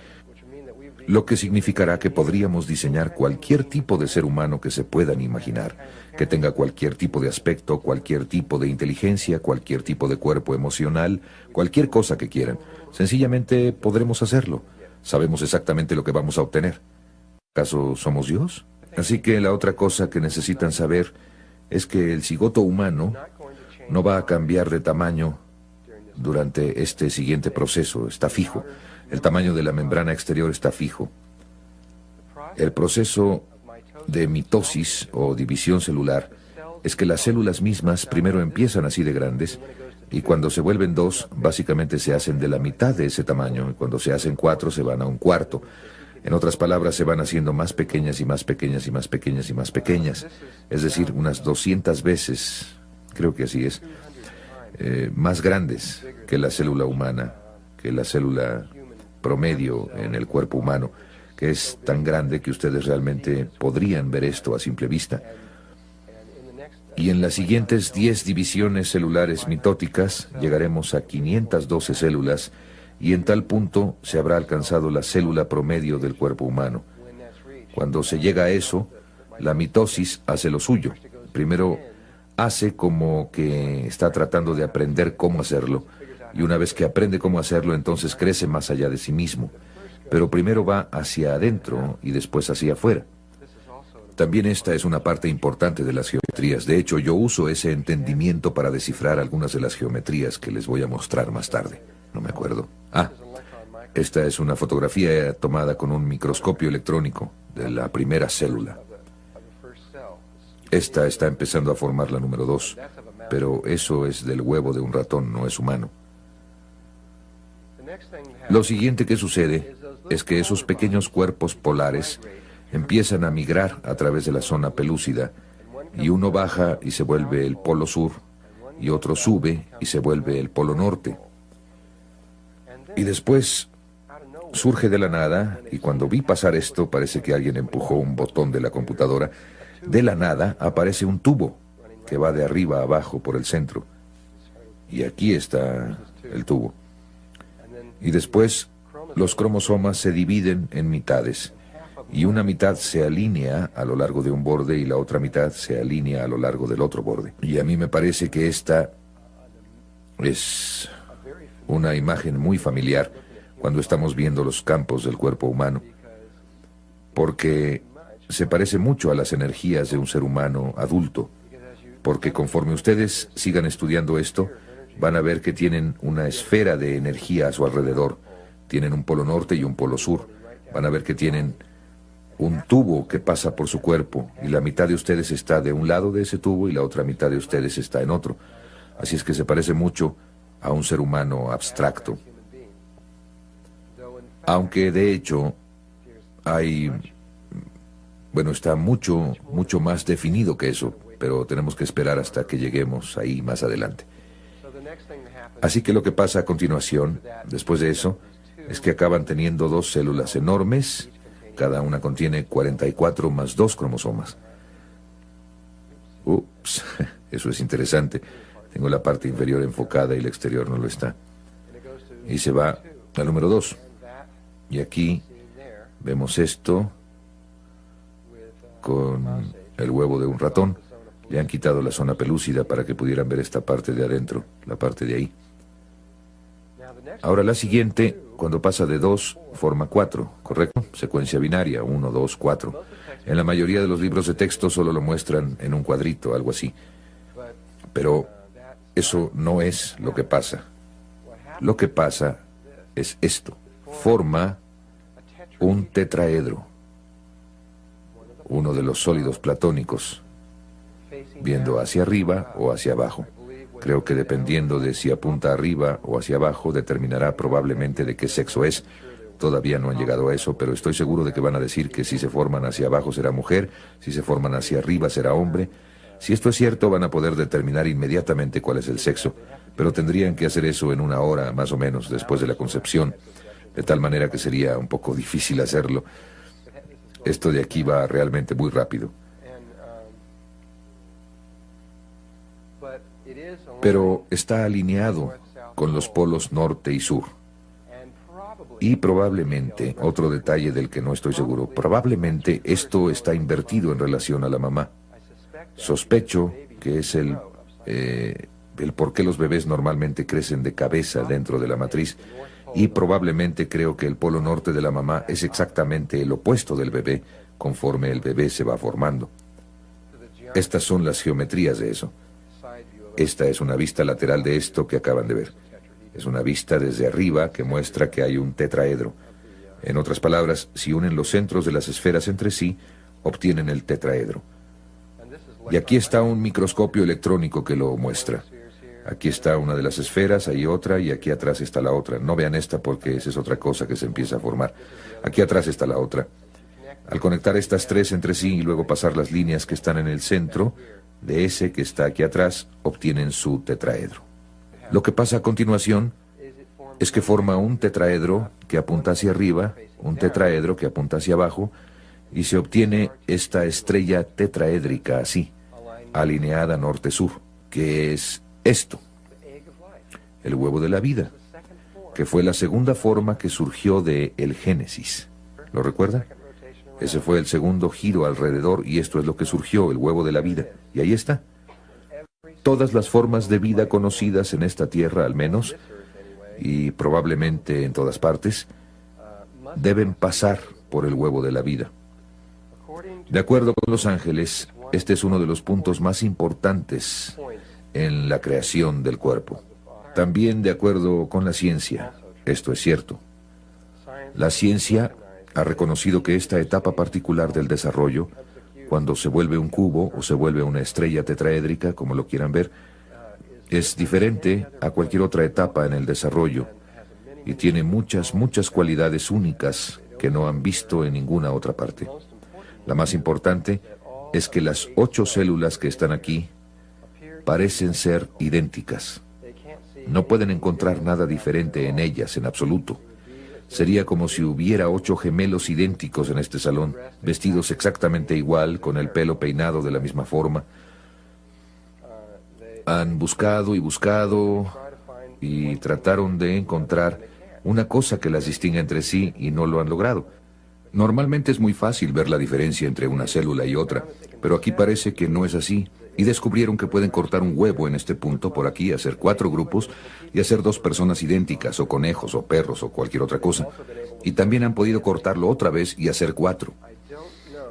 lo que significará que podríamos diseñar cualquier tipo de ser humano que se puedan imaginar, que tenga cualquier tipo de aspecto, cualquier tipo de inteligencia, cualquier tipo de cuerpo emocional, cualquier cosa que quieran. Sencillamente podremos hacerlo. Sabemos exactamente lo que vamos a obtener. ¿Acaso somos Dios? Así que la otra cosa que necesitan saber es que el cigoto humano no va a cambiar de tamaño durante este siguiente proceso. Está fijo. El tamaño de la membrana exterior está fijo. El proceso de mitosis o división celular es que las células mismas primero empiezan así de grandes y cuando se vuelven 2, básicamente se hacen de la mitad de ese tamaño, y cuando se hacen 4 se van a un cuarto. En otras palabras, se van haciendo más pequeñas y más pequeñas y más pequeñas y más pequeñas. Es decir, unas 200 veces, creo que así es, más grandes que la célula humana, que la célula promedio en el cuerpo humano, que es tan grande que ustedes realmente podrían ver esto a simple vista. Y en las siguientes 10 divisiones celulares mitóticas llegaremos a 512 células, y en tal punto se habrá alcanzado la célula promedio del cuerpo humano. Cuando se llega a eso, la mitosis hace lo suyo. Primero hace como que está tratando de aprender cómo hacerlo, y una vez que aprende cómo hacerlo, entonces crece más allá de sí mismo. Pero primero va hacia adentro y después hacia afuera. También esta es una parte importante de las geometrías. De hecho, yo uso ese entendimiento para descifrar algunas de las geometrías que les voy a mostrar más tarde. No me acuerdo. Esta es una fotografía tomada con un microscopio electrónico de la primera célula. Esta está empezando a formar la número 2, pero eso es del huevo de un ratón, no es humano. Lo siguiente que sucede es que esos pequeños cuerpos polares empiezan a migrar a través de la zona pelúcida, y uno baja y se vuelve el polo sur, y otro sube y se vuelve el polo norte. Y después surge de la nada, y cuando vi pasar esto, parece que alguien empujó un botón de la computadora. De la nada aparece un tubo, que va de arriba a abajo por el centro. Y aquí está el tubo. Y después los cromosomas se dividen en mitades. Y una mitad se alinea a lo largo de un borde y la otra mitad se alinea a lo largo del otro borde. Y a mí me parece que esta es una imagen muy familiar cuando estamos viendo los campos del cuerpo humano, porque se parece mucho a las energías de un ser humano adulto, porque conforme ustedes sigan estudiando esto, van a ver que tienen una esfera de energía a su alrededor. Tienen un polo norte y un polo sur. Van a ver que tienen un tubo que pasa por su cuerpo y la mitad de ustedes está de un lado de ese tubo y la otra mitad de ustedes está en otro. Así es que se parece mucho a un ser humano abstracto. Aunque de hecho está mucho más definido que eso, pero tenemos que esperar hasta que lleguemos ahí más adelante. Así que lo que pasa a continuación, después de eso, es que acaban teniendo dos células enormes. Cada una contiene 44 más 2 cromosomas. Ups, eso es interesante. Tengo la parte inferior enfocada y la exterior no lo está. Y se va al número 2. Y aquí vemos esto con el huevo de un ratón. Le han quitado la zona pelúcida para que pudieran ver esta parte de adentro, la parte de ahí. Ahora la siguiente, cuando pasa de 2, forma 4, ¿correcto? Secuencia binaria, 1, 2, 4. En la mayoría de los libros de texto solo lo muestran en un cuadrito, algo así. Pero eso no es lo que pasa. Lo que pasa es esto. Forma un tetraedro, uno de los sólidos platónicos, viendo hacia arriba o hacia abajo. Creo que dependiendo de si apunta arriba o hacia abajo, determinará probablemente de qué sexo es. Todavía no han llegado a eso, pero estoy seguro de que van a decir que si se forman hacia abajo será mujer, si se forman hacia arriba será hombre. Si esto es cierto, van a poder determinar inmediatamente cuál es el sexo, pero tendrían que hacer eso en 1 hora, más o menos, después de la concepción, de tal manera que sería un poco difícil hacerlo. Esto de aquí va realmente muy rápido. Pero está alineado con los polos norte y sur. Y probablemente, otro detalle del que no estoy seguro, probablemente esto está invertido en relación a la mamá. Sospecho que es el por qué los bebés normalmente crecen de cabeza dentro de la matriz, y probablemente creo que el polo norte de la mamá es exactamente el opuesto del bebé conforme el bebé se va formando. Estas son las geometrías de eso. Esta es una vista lateral de esto que acaban de ver. Es una vista desde arriba que muestra que hay un tetraedro. En otras palabras, si unen los centros de las esferas entre sí, obtienen el tetraedro. Y aquí está un microscopio electrónico que lo muestra. Aquí está una de las esferas, hay otra, y aquí atrás está la otra. No vean esta porque esa es otra cosa que se empieza a formar. Aquí atrás está la otra. Al conectar estas tres entre sí y luego pasar las líneas que están en el centro de ese que está aquí atrás, obtienen su tetraedro. Lo que pasa a continuación es que forma un tetraedro que apunta hacia arriba, un tetraedro que apunta hacia abajo, y se obtiene esta estrella tetraédrica así, alineada norte-sur, que es esto, el huevo de la vida, que fue la segunda forma que surgió de el Génesis. ¿Lo recuerda? Ese fue el segundo giro alrededor y esto es lo que surgió, el huevo de la vida. Y ahí está. Todas las formas de vida conocidas en esta tierra, al menos, y probablemente en todas partes, deben pasar por el huevo de la vida. De acuerdo con los ángeles, este es uno de los puntos más importantes en la creación del cuerpo. También de acuerdo con la ciencia, esto es cierto. La ciencia ha reconocido que esta etapa particular del desarrollo, cuando se vuelve un cubo o se vuelve una estrella tetraédrica, como lo quieran ver, es diferente a cualquier otra etapa en el desarrollo y tiene muchas cualidades únicas que no han visto en ninguna otra parte. La más importante es que las 8 células que están aquí parecen ser idénticas. No pueden encontrar nada diferente en ellas en absoluto. Sería como si hubiera 8 gemelos idénticos en este salón, vestidos exactamente igual, con el pelo peinado de la misma forma. Han buscado y buscado y trataron de encontrar una cosa que las distinga entre sí y no lo han logrado. Normalmente es muy fácil ver la diferencia entre una célula y otra, pero aquí parece que no es así. Y descubrieron que pueden cortar un huevo en este punto, por aquí, hacer 4 grupos y hacer 2 personas idénticas, o conejos, o perros, o cualquier otra cosa. Y también han podido cortarlo otra vez y hacer 4.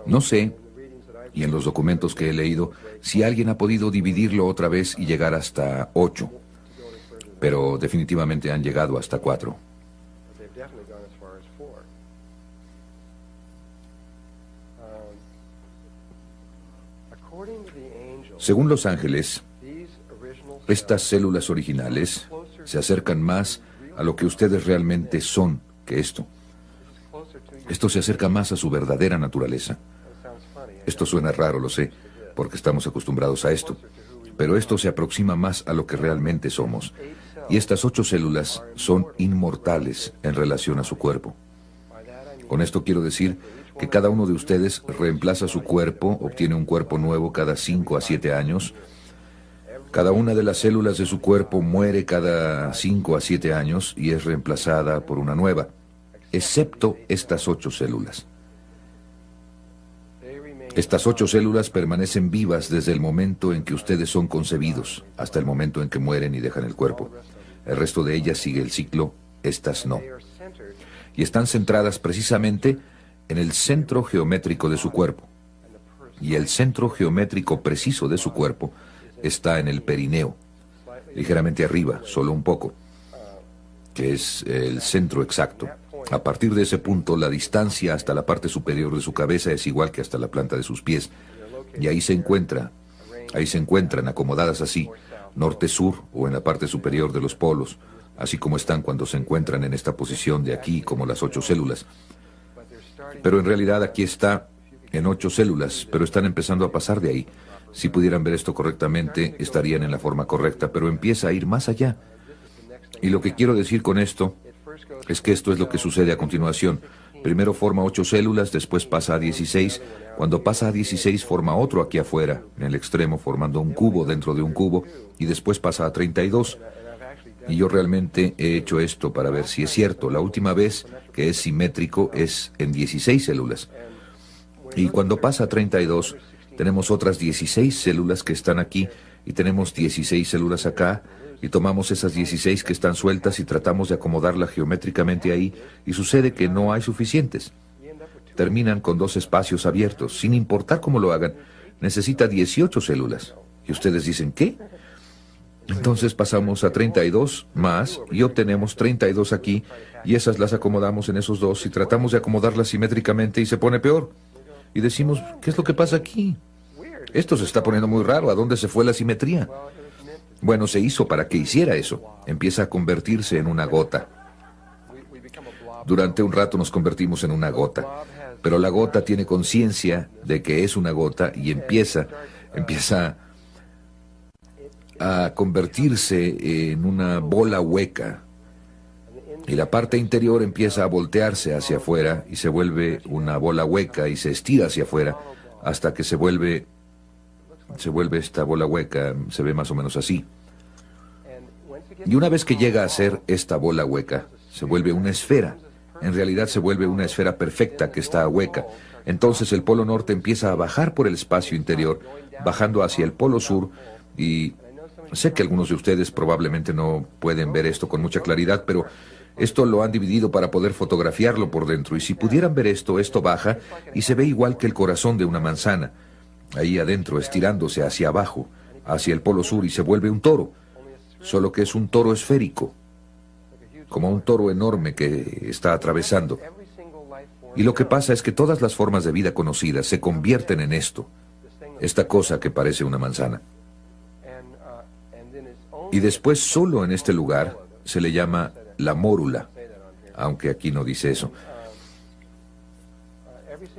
No sé, y en los documentos que he leído, si alguien ha podido dividirlo otra vez y llegar hasta 8. Pero definitivamente han llegado hasta 4. Según los ángeles, estas células originales se acercan más a lo que ustedes realmente son que esto. Esto se acerca más a su verdadera naturaleza. Esto suena raro, lo sé, porque estamos acostumbrados a esto. Pero esto se aproxima más a lo que realmente somos. Y estas 8 células son inmortales en relación a su cuerpo. Con esto quiero decir que cada uno de ustedes reemplaza su cuerpo, obtiene un cuerpo nuevo cada 5 a 7 años. Cada una de las células de su cuerpo muere cada 5 a 7 años y es reemplazada por una nueva, excepto estas 8 células. Estas 8 células permanecen vivas desde el momento en que ustedes son concebidos hasta el momento en que mueren y dejan el cuerpo. El resto de ellas sigue el ciclo, estas no. Y están centradas precisamente en el centro geométrico de su cuerpo. Y el centro geométrico preciso de su cuerpo está en el perineo, ligeramente arriba, solo un poco, que es el centro exacto. A partir de ese punto, la distancia hasta la parte superior de su cabeza es igual que hasta la planta de sus pies. Y ahí se encuentran acomodadas así, norte-sur o en la parte superior de los polos, así como están cuando se encuentran en esta posición de aquí, como las 8 células. Pero en realidad aquí está en 8 células, pero están empezando a pasar de ahí. Si pudieran ver esto correctamente, estarían en la forma correcta, pero empieza a ir más allá. Y lo que quiero decir con esto es que esto es lo que sucede a continuación. Primero forma 8 células, después pasa a 16. Cuando pasa a 16 forma otro aquí afuera, en el extremo, formando un cubo dentro de un cubo, y después pasa a 32. Y yo realmente he hecho esto para ver si es cierto. La última vez que es simétrico es en 16 células. Y cuando pasa a 32, tenemos otras 16 células que están aquí, y tenemos 16 células acá, y tomamos esas 16 que están sueltas y tratamos de acomodarlas geométricamente ahí, y sucede que no hay suficientes. Terminan con 2 espacios abiertos. Sin importar cómo lo hagan, necesita 18 células. Y ustedes dicen, ¿qué? Entonces pasamos a 32 más y obtenemos 32 aquí, y esas las acomodamos en esos 2 y tratamos de acomodarlas simétricamente y se pone peor. Y decimos, ¿qué es lo que pasa aquí? Esto se está poniendo muy raro. ¿A dónde se fue la simetría? Bueno, se hizo para que hiciera eso. Empieza a convertirse en una gota. Durante un rato nos convertimos en una gota, pero la gota tiene conciencia de que es una gota y empieza a convertirse en una bola hueca. Y la parte interior empieza a voltearse hacia afuera y se vuelve una bola hueca y se estira hacia afuera hasta que se vuelve esta bola hueca, se ve más o menos así. Y una vez que llega a ser esta bola hueca, se vuelve una esfera. En realidad se vuelve una esfera perfecta que está hueca. Entonces el polo norte empieza a bajar por el espacio interior, bajando hacia el polo sur, y sé que algunos de ustedes probablemente no pueden ver esto con mucha claridad, pero esto lo han dividido para poder fotografiarlo por dentro. Y si pudieran ver esto, esto baja y se ve igual que el corazón de una manzana, ahí adentro, estirándose hacia abajo, hacia el polo sur, y se vuelve un toro, solo que es un toro esférico, como un toro enorme que está atravesando. Y lo que pasa es que todas las formas de vida conocidas se convierten en esto, esta cosa que parece una manzana. Y después, solo en este lugar, se le llama la mórula, aunque aquí no dice eso.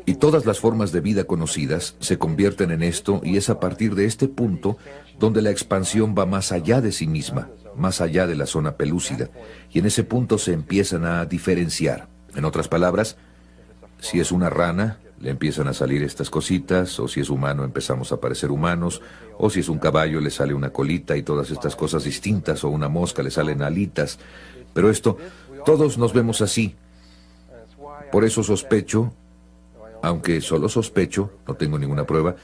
Y todas las formas de vida conocidas se convierten en esto, y es a partir de este punto donde la expansión va más allá de sí misma, más allá de la zona pelúcida, y en ese punto se empiezan a diferenciar. En otras palabras, si es una rana, le empiezan a salir estas cositas, o si es humano empezamos a parecer humanos, o si es un caballo le sale una colita y todas estas cosas distintas, o una mosca le salen alitas. Pero esto, todos nos vemos así. Por eso sospecho, aunque solo sospecho, no tengo ninguna prueba,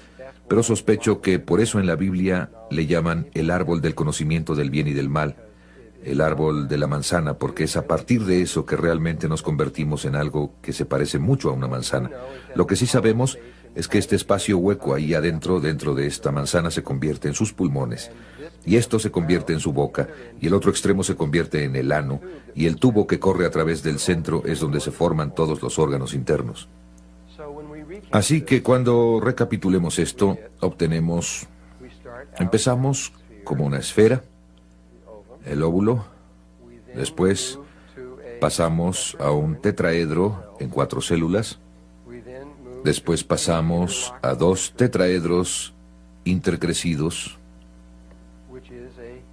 pero sospecho que por eso en la Biblia le llaman el árbol del conocimiento del bien y del mal, el árbol de la manzana, porque es a partir de eso que realmente nos convertimos en algo que se parece mucho a una manzana. Lo que sí sabemos es que este espacio hueco ahí adentro, dentro de esta manzana, se convierte en sus pulmones, y esto se convierte en su boca, y el otro extremo se convierte en el ano, y el tubo que corre a través del centro es donde se forman todos los órganos internos. Así que cuando recapitulemos esto, empezamos como una esfera, el óvulo, después pasamos a un tetraedro en 4 células, después pasamos a 2 tetraedros intercrecidos,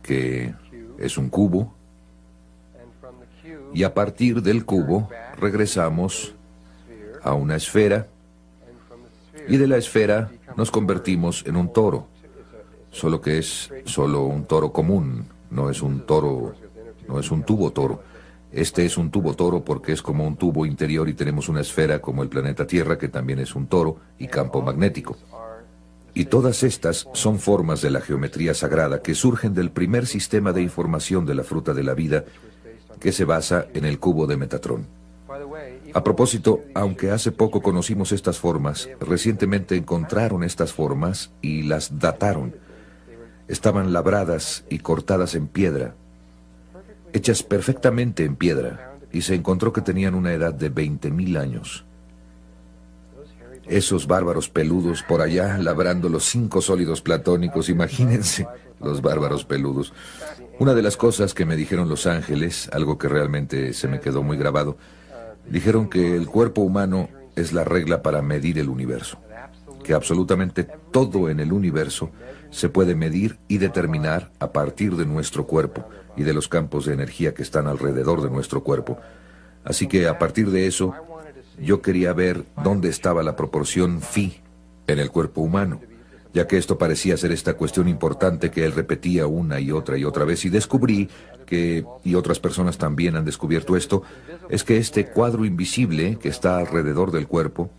que es un cubo, y a partir del cubo regresamos a una esfera, y de la esfera nos convertimos en un toro, solo que es solo un toro común, no es un toro, no es un tubo toro. Este es un tubo toro porque es como un tubo interior y tenemos una esfera como el planeta Tierra que también es un toro y campo magnético. Y todas estas son formas de la geometría sagrada que surgen del primer sistema de información de la fruta de la vida que se basa en el cubo de Metatrón. A propósito, aunque hace poco conocimos estas formas, recientemente encontraron estas formas y las dataron. Estaban labradas y cortadas en piedra, hechas perfectamente en piedra, y se encontró que tenían una edad de 20.000 años. Esos bárbaros peludos por allá labrando los 5 sólidos platónicos, imagínense, los bárbaros peludos. Una de las cosas que me dijeron los ángeles, algo que realmente se me quedó muy grabado, dijeron que el cuerpo humano es la regla para medir el universo, que absolutamente todo en el universo se puede medir y determinar a partir de nuestro cuerpo y de los campos de energía que están alrededor de nuestro cuerpo. Así que a partir de eso, yo quería ver dónde estaba la proporción phi en el cuerpo humano, ya que esto parecía ser esta cuestión importante que él repetía una y otra vez, y descubrí que, y otras personas también han descubierto esto, es que este cuadro invisible que está alrededor del cuerpo,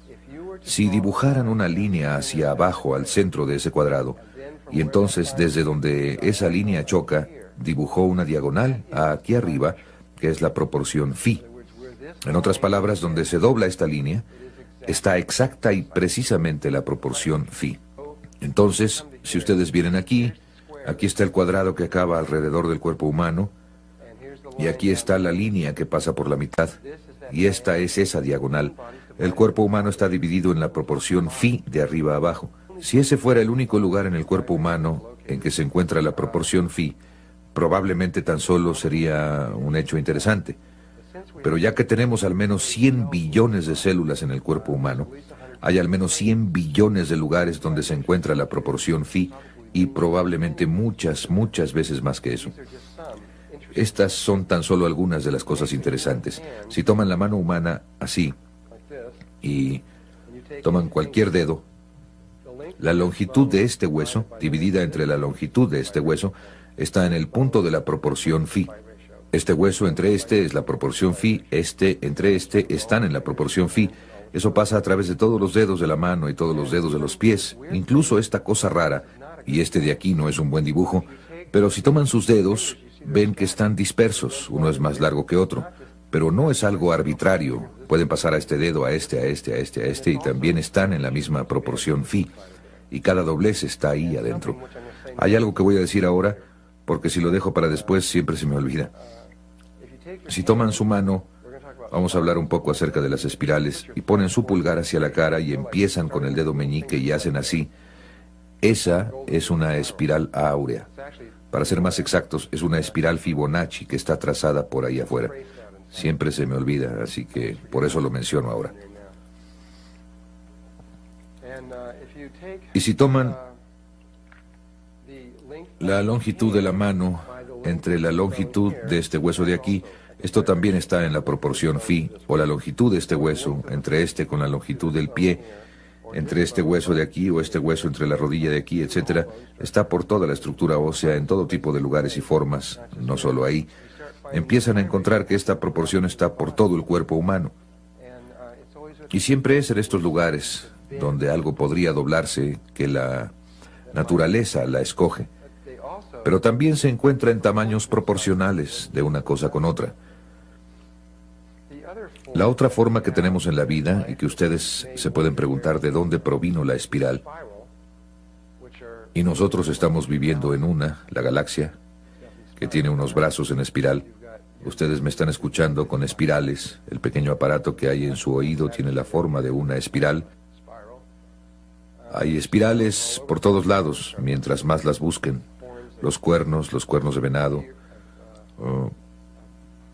si dibujaran una línea hacia abajo al centro de ese cuadrado, y entonces desde donde esa línea choca, dibujó una diagonal aquí arriba, que es la proporción phi. En otras palabras, donde se dobla esta línea, está exacta y precisamente la proporción phi. Entonces, si ustedes vienen aquí está el cuadrado que acaba alrededor del cuerpo humano, y aquí está la línea que pasa por la mitad, y esta es esa diagonal. El cuerpo humano está dividido en la proporción phi de arriba a abajo. Si ese fuera el único lugar en el cuerpo humano en que se encuentra la proporción phi, probablemente tan solo sería un hecho interesante. Pero ya que tenemos al menos 100 billones de células en el cuerpo humano, hay al menos 100 billones de lugares donde se encuentra la proporción phi, y probablemente muchas veces más que eso. Estas son tan solo algunas de las cosas interesantes. Si toman la mano humana así, y toman cualquier dedo, la longitud de este hueso, dividida entre la longitud de este hueso, está en el punto de la proporción phi. Este hueso entre este es la proporción phi, este entre este están en la proporción phi. Eso pasa a través de todos los dedos de la mano y todos los dedos de los pies, incluso esta cosa rara, y este de aquí no es un buen dibujo, pero si toman sus dedos, ven que están dispersos, uno es más largo que otro, pero no es algo arbitrario. Pueden pasar a este dedo, a este, y también están en la misma proporción phi, y cada doblez está ahí adentro. Hay algo que voy a decir ahora, porque si lo dejo para después siempre se me olvida. Si toman su mano, vamos a hablar un poco acerca de las espirales, y ponen su pulgar hacia la cara y empiezan con el dedo meñique y hacen así. Esa es una espiral áurea. Para ser más exactos, es una espiral Fibonacci que está trazada por ahí afuera. Siempre se me olvida, así que por eso lo menciono ahora. Y si toman la longitud de la mano entre la longitud de este hueso de aquí Esto también está en la proporción phi, o la longitud de este hueso, entre este con la longitud del pie, entre este hueso de aquí o este hueso entre la rodilla de aquí, etcétera, está por toda la estructura ósea en todo tipo de lugares y formas, no solo ahí. Empiezan a encontrar que esta proporción está por todo el cuerpo humano. Y siempre es en estos lugares donde algo podría doblarse que la naturaleza la escoge. Pero también se encuentra en tamaños proporcionales de una cosa con otra. La otra forma que tenemos en la vida, y que ustedes se pueden preguntar de dónde provino la espiral, y nosotros estamos viviendo en una, la galaxia, que tiene unos brazos en espiral. Ustedes me están escuchando con espirales. El pequeño aparato que hay en su oído tiene la forma de una espiral. Hay espirales por todos lados, mientras más las busquen. Los cuernos de venado,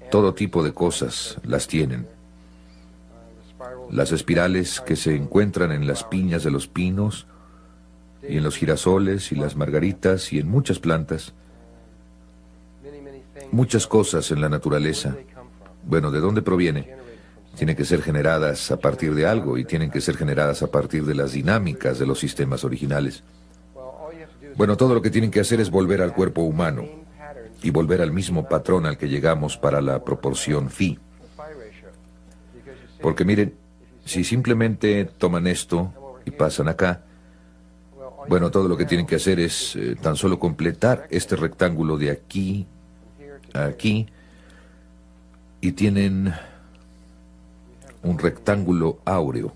todo tipo de cosas las tienen. Las espirales que se encuentran en las piñas de los pinos, y en los girasoles, y las margaritas, y en muchas plantas. Muchas cosas en la naturaleza. Bueno, ¿de dónde proviene? Tienen que ser generadas a partir de algo, y tienen que ser generadas a partir de las dinámicas de los sistemas originales. Bueno, todo lo que tienen que hacer es volver al cuerpo humano, y volver al mismo patrón al que llegamos para la proporción phi. Porque miren, si simplemente toman esto y pasan acá, bueno, todo lo que tienen que hacer es tan solo completar este rectángulo de aquí a aquí, y tienen un rectángulo áureo.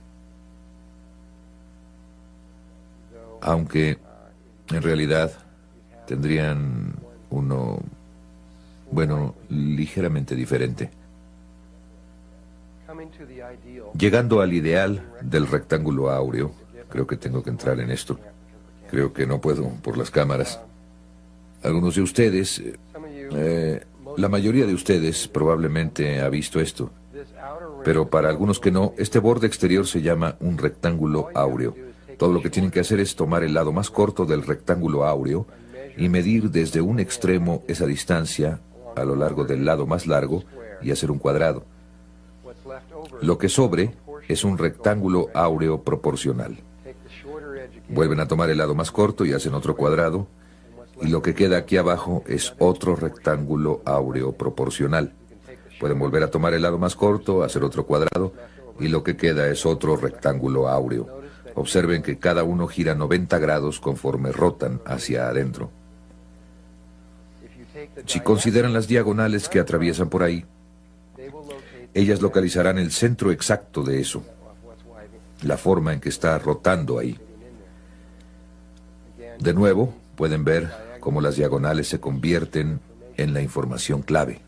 Aunque en realidad tendrían uno, bueno, ligeramente diferente. Llegando al ideal del rectángulo áureo, creo que tengo que entrar en esto. Creo que no puedo por las cámaras. Algunos de ustedes, la mayoría de ustedes probablemente ha visto esto. Pero para algunos que no, este borde exterior se llama un rectángulo áureo. Todo lo que tienen que hacer es tomar el lado más corto del rectángulo áureo y medir desde un extremo esa distancia a lo largo del lado más largo y hacer un cuadrado. Lo que sobre es un rectángulo áureo proporcional. Vuelven a tomar el lado más corto y hacen otro cuadrado, y lo que queda aquí abajo es otro rectángulo áureo proporcional. Pueden volver a tomar el lado más corto, hacer otro cuadrado, y lo que queda es otro rectángulo áureo. Observen que cada uno gira 90 grados conforme rotan hacia adentro. Si consideran las diagonales que atraviesan por ahí, ellas localizarán el centro exacto de eso, la forma en que está rotando ahí. De nuevo, pueden ver cómo las diagonales se convierten en la información clave.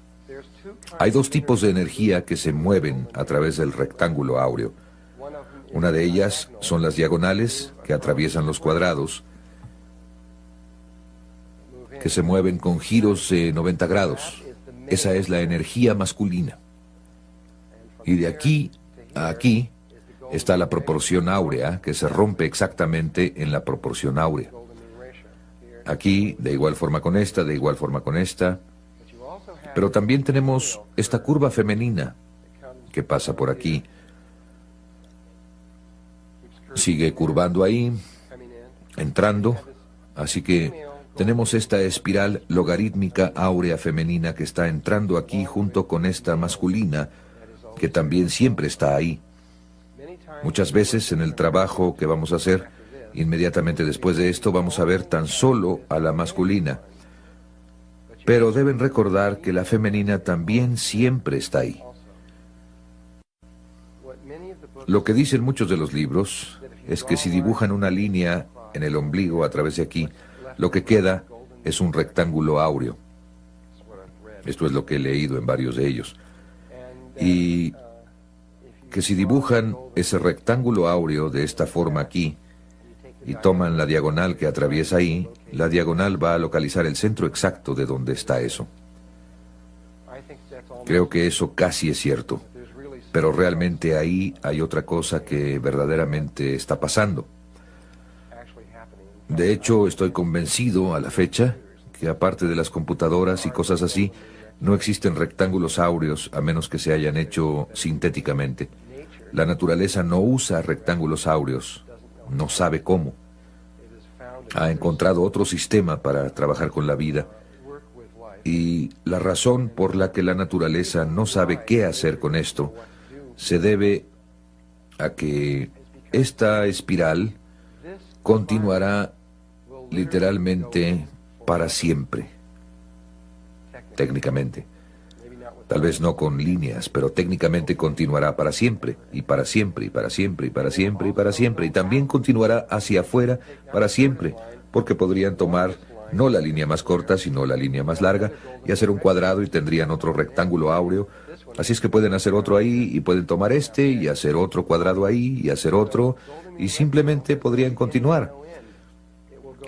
Hay dos tipos de energía que se mueven a través del rectángulo áureo. Una de ellas son las diagonales que atraviesan los cuadrados, que se mueven con giros de 90 grados. Esa es la energía masculina. Y de aquí a aquí está la proporción áurea, que se rompe exactamente en la proporción áurea. Aquí, de igual forma con esta, de igual forma con esta. Pero también tenemos esta curva femenina que pasa por aquí. Sigue curvando ahí, entrando. Así que tenemos esta espiral logarítmica áurea femenina que está entrando aquí junto con esta masculina, que también siempre está ahí. Muchas veces en el trabajo que vamos a hacer, inmediatamente después de esto vamos a ver tan solo a la masculina. Pero deben recordar que la femenina también siempre está ahí. Lo que dicen muchos de los libros es que si dibujan una línea en el ombligo a través de aquí, lo que queda es un rectángulo áureo. Esto es lo que he leído en varios de ellos. Y que si dibujan ese rectángulo áureo de esta forma aquí y toman la diagonal que atraviesa ahí, la diagonal va a localizar el centro exacto de donde está eso. Creo que eso casi es cierto, pero realmente ahí hay otra cosa que verdaderamente está pasando. De hecho, estoy convencido a la fecha que aparte de las computadoras y cosas así, No existen rectángulos áureos a menos que se hayan hecho sintéticamente. La naturaleza no usa rectángulos áureos, no sabe cómo. Ha encontrado otro sistema para trabajar con la vida. Y la razón por la que la naturaleza no sabe qué hacer con esto se debe a que esta espiral continuará literalmente para siempre. Técnicamente. Tal vez no con líneas, pero técnicamente continuará para siempre, y para siempre, y para siempre, y para siempre, y para siempre, y también continuará hacia afuera para siempre, porque podrían tomar no la línea más corta, sino la línea más larga, y hacer un cuadrado y tendrían otro rectángulo áureo. Así es que pueden hacer otro ahí, y pueden tomar este, y hacer otro cuadrado ahí, y hacer otro, y simplemente podrían continuar.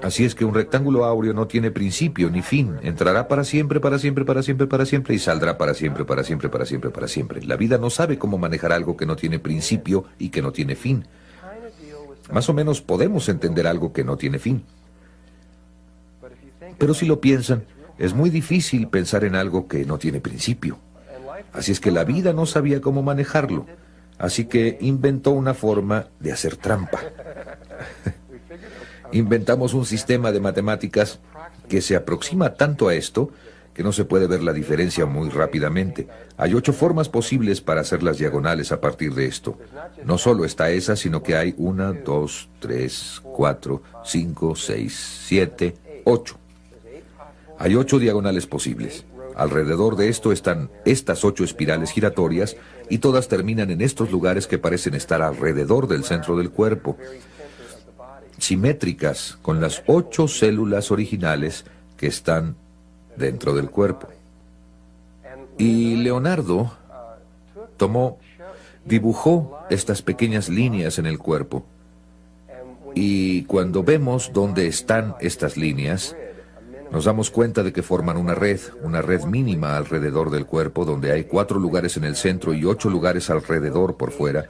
Así es que un rectángulo áureo no tiene principio ni fin. Entrará para siempre, para siempre, para siempre, para siempre, y saldrá para siempre, para siempre, para siempre, para siempre. La vida no sabe cómo manejar algo que no tiene principio y que no tiene fin. Más o menos podemos entender algo que no tiene fin. Pero si lo piensan, es muy difícil pensar en algo que no tiene principio. Así es que la vida no sabía cómo manejarlo. Así que inventó una forma de hacer trampa. Inventamos un sistema de matemáticas que se aproxima tanto a esto que no se puede ver la diferencia muy rápidamente. Hay 8 formas posibles para hacer las diagonales a partir de esto. No solo está esa, sino que hay 1, 2, 3, 4, 5, 6, 7, 8. Hay 8 diagonales posibles. Alrededor de esto están estas 8 espirales giratorias y todas terminan en estos lugares que parecen estar alrededor del centro del cuerpo, simétricas con las 8 células originales que están dentro del cuerpo. Y Leonardo dibujó estas pequeñas líneas en el cuerpo. Y cuando vemos dónde están estas líneas, nos damos cuenta de que forman una red mínima alrededor del cuerpo, donde hay 4 lugares en el centro y 8 lugares alrededor por fuera.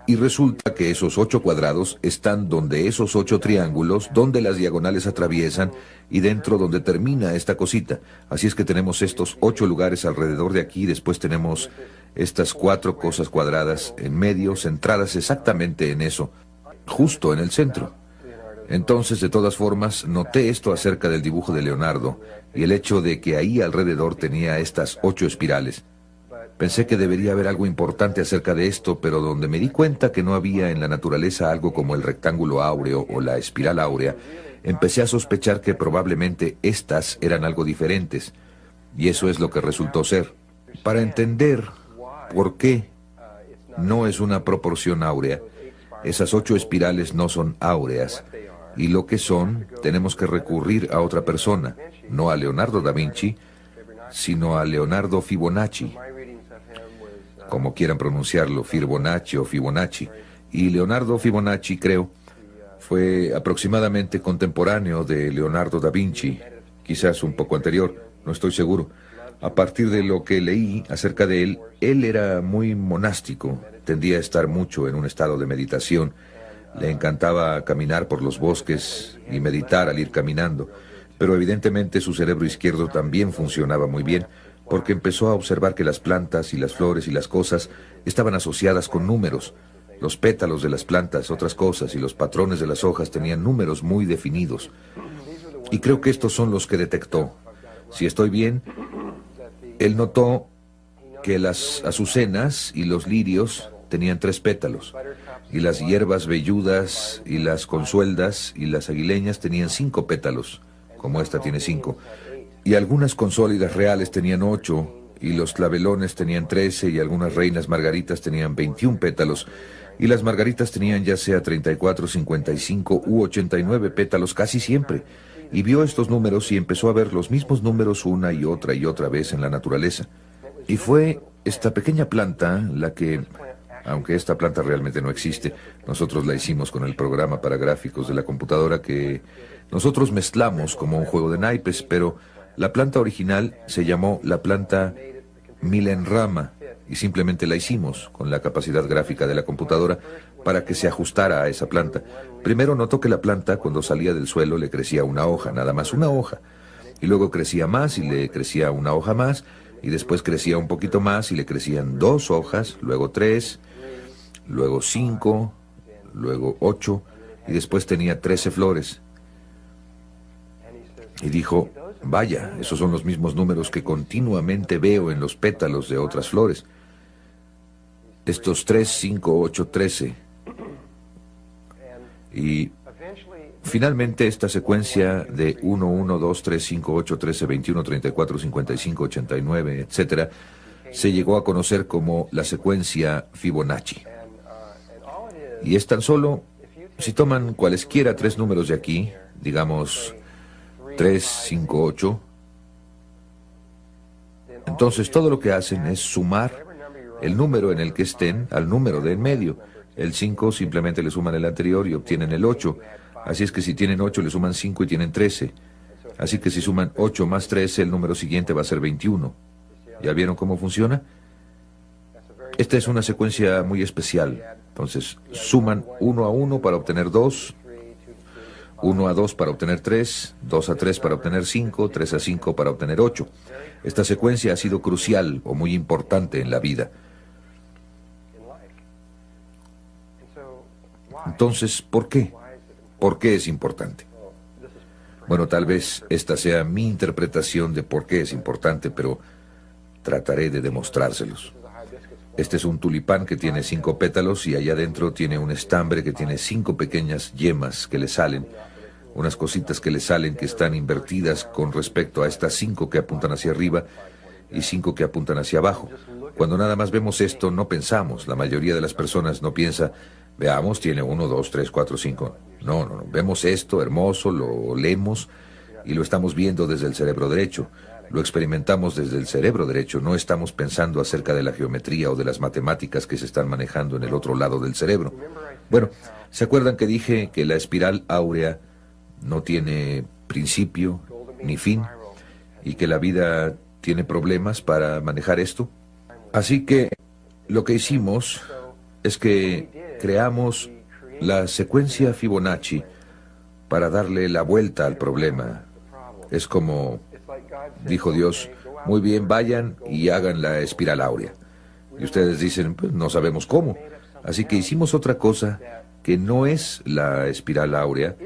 Y resulta que esos 8 cuadrados están donde esos 8 triángulos, donde las diagonales atraviesan y dentro donde termina esta cosita. Así es que tenemos estos 8 lugares alrededor de aquí, después tenemos estas 4 cosas cuadradas en medio, centradas exactamente en eso, justo en el centro. Entonces, de todas formas, noté esto acerca del dibujo de Leonardo y el hecho de que ahí alrededor tenía estas 8 espirales. Pensé que debería haber algo importante acerca de esto, pero donde me di cuenta que no había en la naturaleza algo como el rectángulo áureo o la espiral áurea, empecé a sospechar que probablemente estas eran algo diferentes, y eso es lo que resultó ser. Para entender por qué no es una proporción áurea, esas 8 espirales no son áureas, y lo que son, tenemos que recurrir a otra persona, no a Leonardo da Vinci, sino a Leonardo Fibonacci, como quieran pronunciarlo, Fibonacci o Fibonacci. Y Leonardo Fibonacci, creo, fue aproximadamente contemporáneo de Leonardo da Vinci, quizás un poco anterior, no estoy seguro. A partir de lo que leí acerca de él era muy monástico, tendía a estar mucho en un estado de meditación. Le encantaba caminar por los bosques y meditar al ir caminando, pero evidentemente su cerebro izquierdo también funcionaba muy bien, porque empezó a observar que las plantas y las flores y las cosas estaban asociadas con números. Los pétalos de las plantas, otras cosas, y los patrones de las hojas tenían números muy definidos. Y creo que estos son los que detectó. Si estoy bien, él notó que las azucenas y los lirios tenían 3 pétalos, y las hierbas velludas y las consueldas y las aguileñas tenían 5 pétalos, como esta tiene 5. Y algunas consólidas reales tenían 8, y los clavelones tenían 13, y algunas reinas margaritas tenían 21 pétalos, y las margaritas tenían ya sea 34, 55 u 89 pétalos casi siempre. Y vio estos números y empezó a ver los mismos números una y otra vez en la naturaleza. Y fue esta pequeña planta la que, aunque esta planta realmente no existe, nosotros la hicimos con el programa para gráficos de la computadora que nosotros mezclamos como un juego de naipes, pero la planta original se llamó la planta Milenrama y simplemente la hicimos con la capacidad gráfica de la computadora para que se ajustara a esa planta. Primero notó que la planta, cuando salía del suelo, le crecía una hoja, nada más una hoja. y luego crecía más y le crecía una hoja más, y después crecía un poquito más y le crecían 2 hojas, luego 3, luego 5, luego 8, y después tenía 13 flores. Y dijo, vaya, esos son los mismos números que continuamente veo en los pétalos de otras flores. Estos 3, 5, 8, 13. Y finalmente esta secuencia de 1, 1, 2, 3, 5, 8, 13, 21, 34, 55, 89, etc., se llegó a conocer como la secuencia Fibonacci. Y es tan solo, si toman cualesquiera 3 números de aquí, digamos 3, 5, 8, entonces todo lo que hacen es sumar el número en el que estén al número de en medio. El 5 simplemente le suman el anterior y obtienen el 8. Así es que si tienen 8 le suman 5 y tienen 13. Así que si suman 8 más 13, el número siguiente va a ser 21. ¿Ya vieron cómo funciona? Esta es una secuencia muy especial. Entonces, suman 1 a 1 para obtener 2, 1 a 2 para obtener 3, 2 a 3 para obtener 5, 3 a 5 para obtener 8. Esta secuencia ha sido crucial o muy importante en la vida. Entonces, ¿por qué? ¿Por qué es importante? Bueno, tal vez esta sea mi interpretación de por qué es importante, pero trataré de demostrárselos. Este es un tulipán que tiene 5 pétalos y allá adentro tiene un estambre que tiene 5 pequeñas yemas que le salen, unas cositas que le salen que están invertidas con respecto a estas 5 que apuntan hacia arriba y 5 que apuntan hacia abajo. Cuando nada más vemos esto, no pensamos. La mayoría de las personas no piensa, veamos, tiene 1, 2, 3, 4, 5. No. Vemos esto hermoso, lo leemos y lo estamos viendo desde el cerebro derecho. Lo experimentamos desde el cerebro derecho. No estamos pensando acerca de la geometría o de las matemáticas que se están manejando en el otro lado del cerebro. Bueno, ¿se acuerdan que dije que la espiral áurea no tiene principio ni fin y que la vida tiene problemas para manejar esto? Así que lo que hicimos es que creamos la secuencia Fibonacci para darle la vuelta al problema. Es como, dijo Dios, muy bien, vayan y hagan la espiral áurea. Y ustedes dicen, pues no sabemos cómo. Así que hicimos otra cosa que no es la espiral áurea,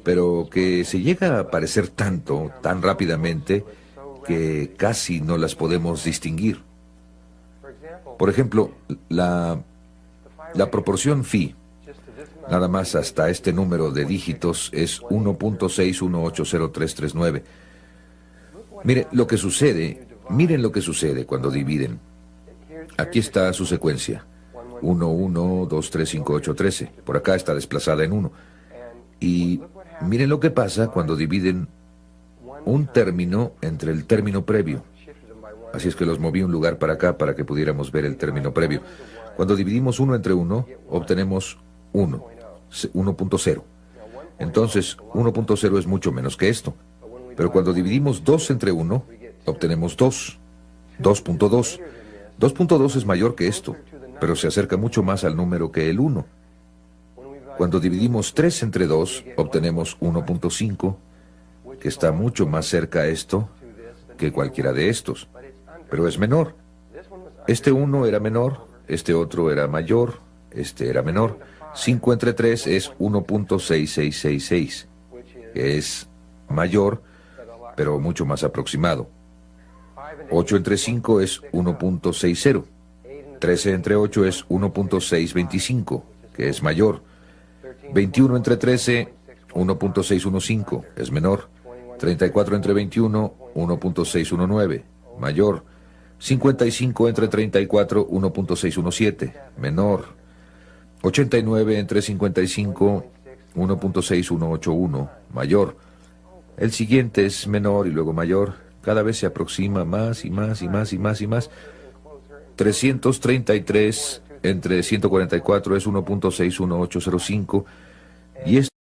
pero que se llega a parecer tanto, tan rápidamente, que casi no las podemos distinguir. Por ejemplo, la proporción phi, nada más hasta este número de dígitos, es 1.6180339. Miren lo que sucede cuando dividen. Aquí está su secuencia. 1, 1, 2, 3, 5, 8, 13. Por acá está desplazada en 1. Y miren lo que pasa cuando dividen un término entre el término previo. Así es que los moví un lugar para acá para que pudiéramos ver el término previo. Cuando dividimos 1 entre 1, obtenemos 1, 1.0. Entonces, 1.0 es mucho menos que esto. Pero cuando dividimos 2 entre 1, obtenemos 2, 2.2. 2.2 es mayor que esto, pero se acerca mucho más al número que el 1. Cuando dividimos 3 entre 2, obtenemos 1.5, que está mucho más cerca a esto que cualquiera de estos, pero es menor. Este 1 era menor, este otro era mayor, este era menor. 5 entre 3 es 1.6666, que es mayor, pero mucho más aproximado. 8 entre 5 es 1.60. 13 entre 8 es 1.625, que es mayor. 21 entre 13, 1.615, es menor. 34 entre 21, 1.619, mayor. 55 entre 34, 1.617, menor. 89 entre 55, 1.6181, mayor. El siguiente es menor y luego mayor. Cada vez se aproxima más y más y más y más y más. 333 entre 144 es 1.61805 y es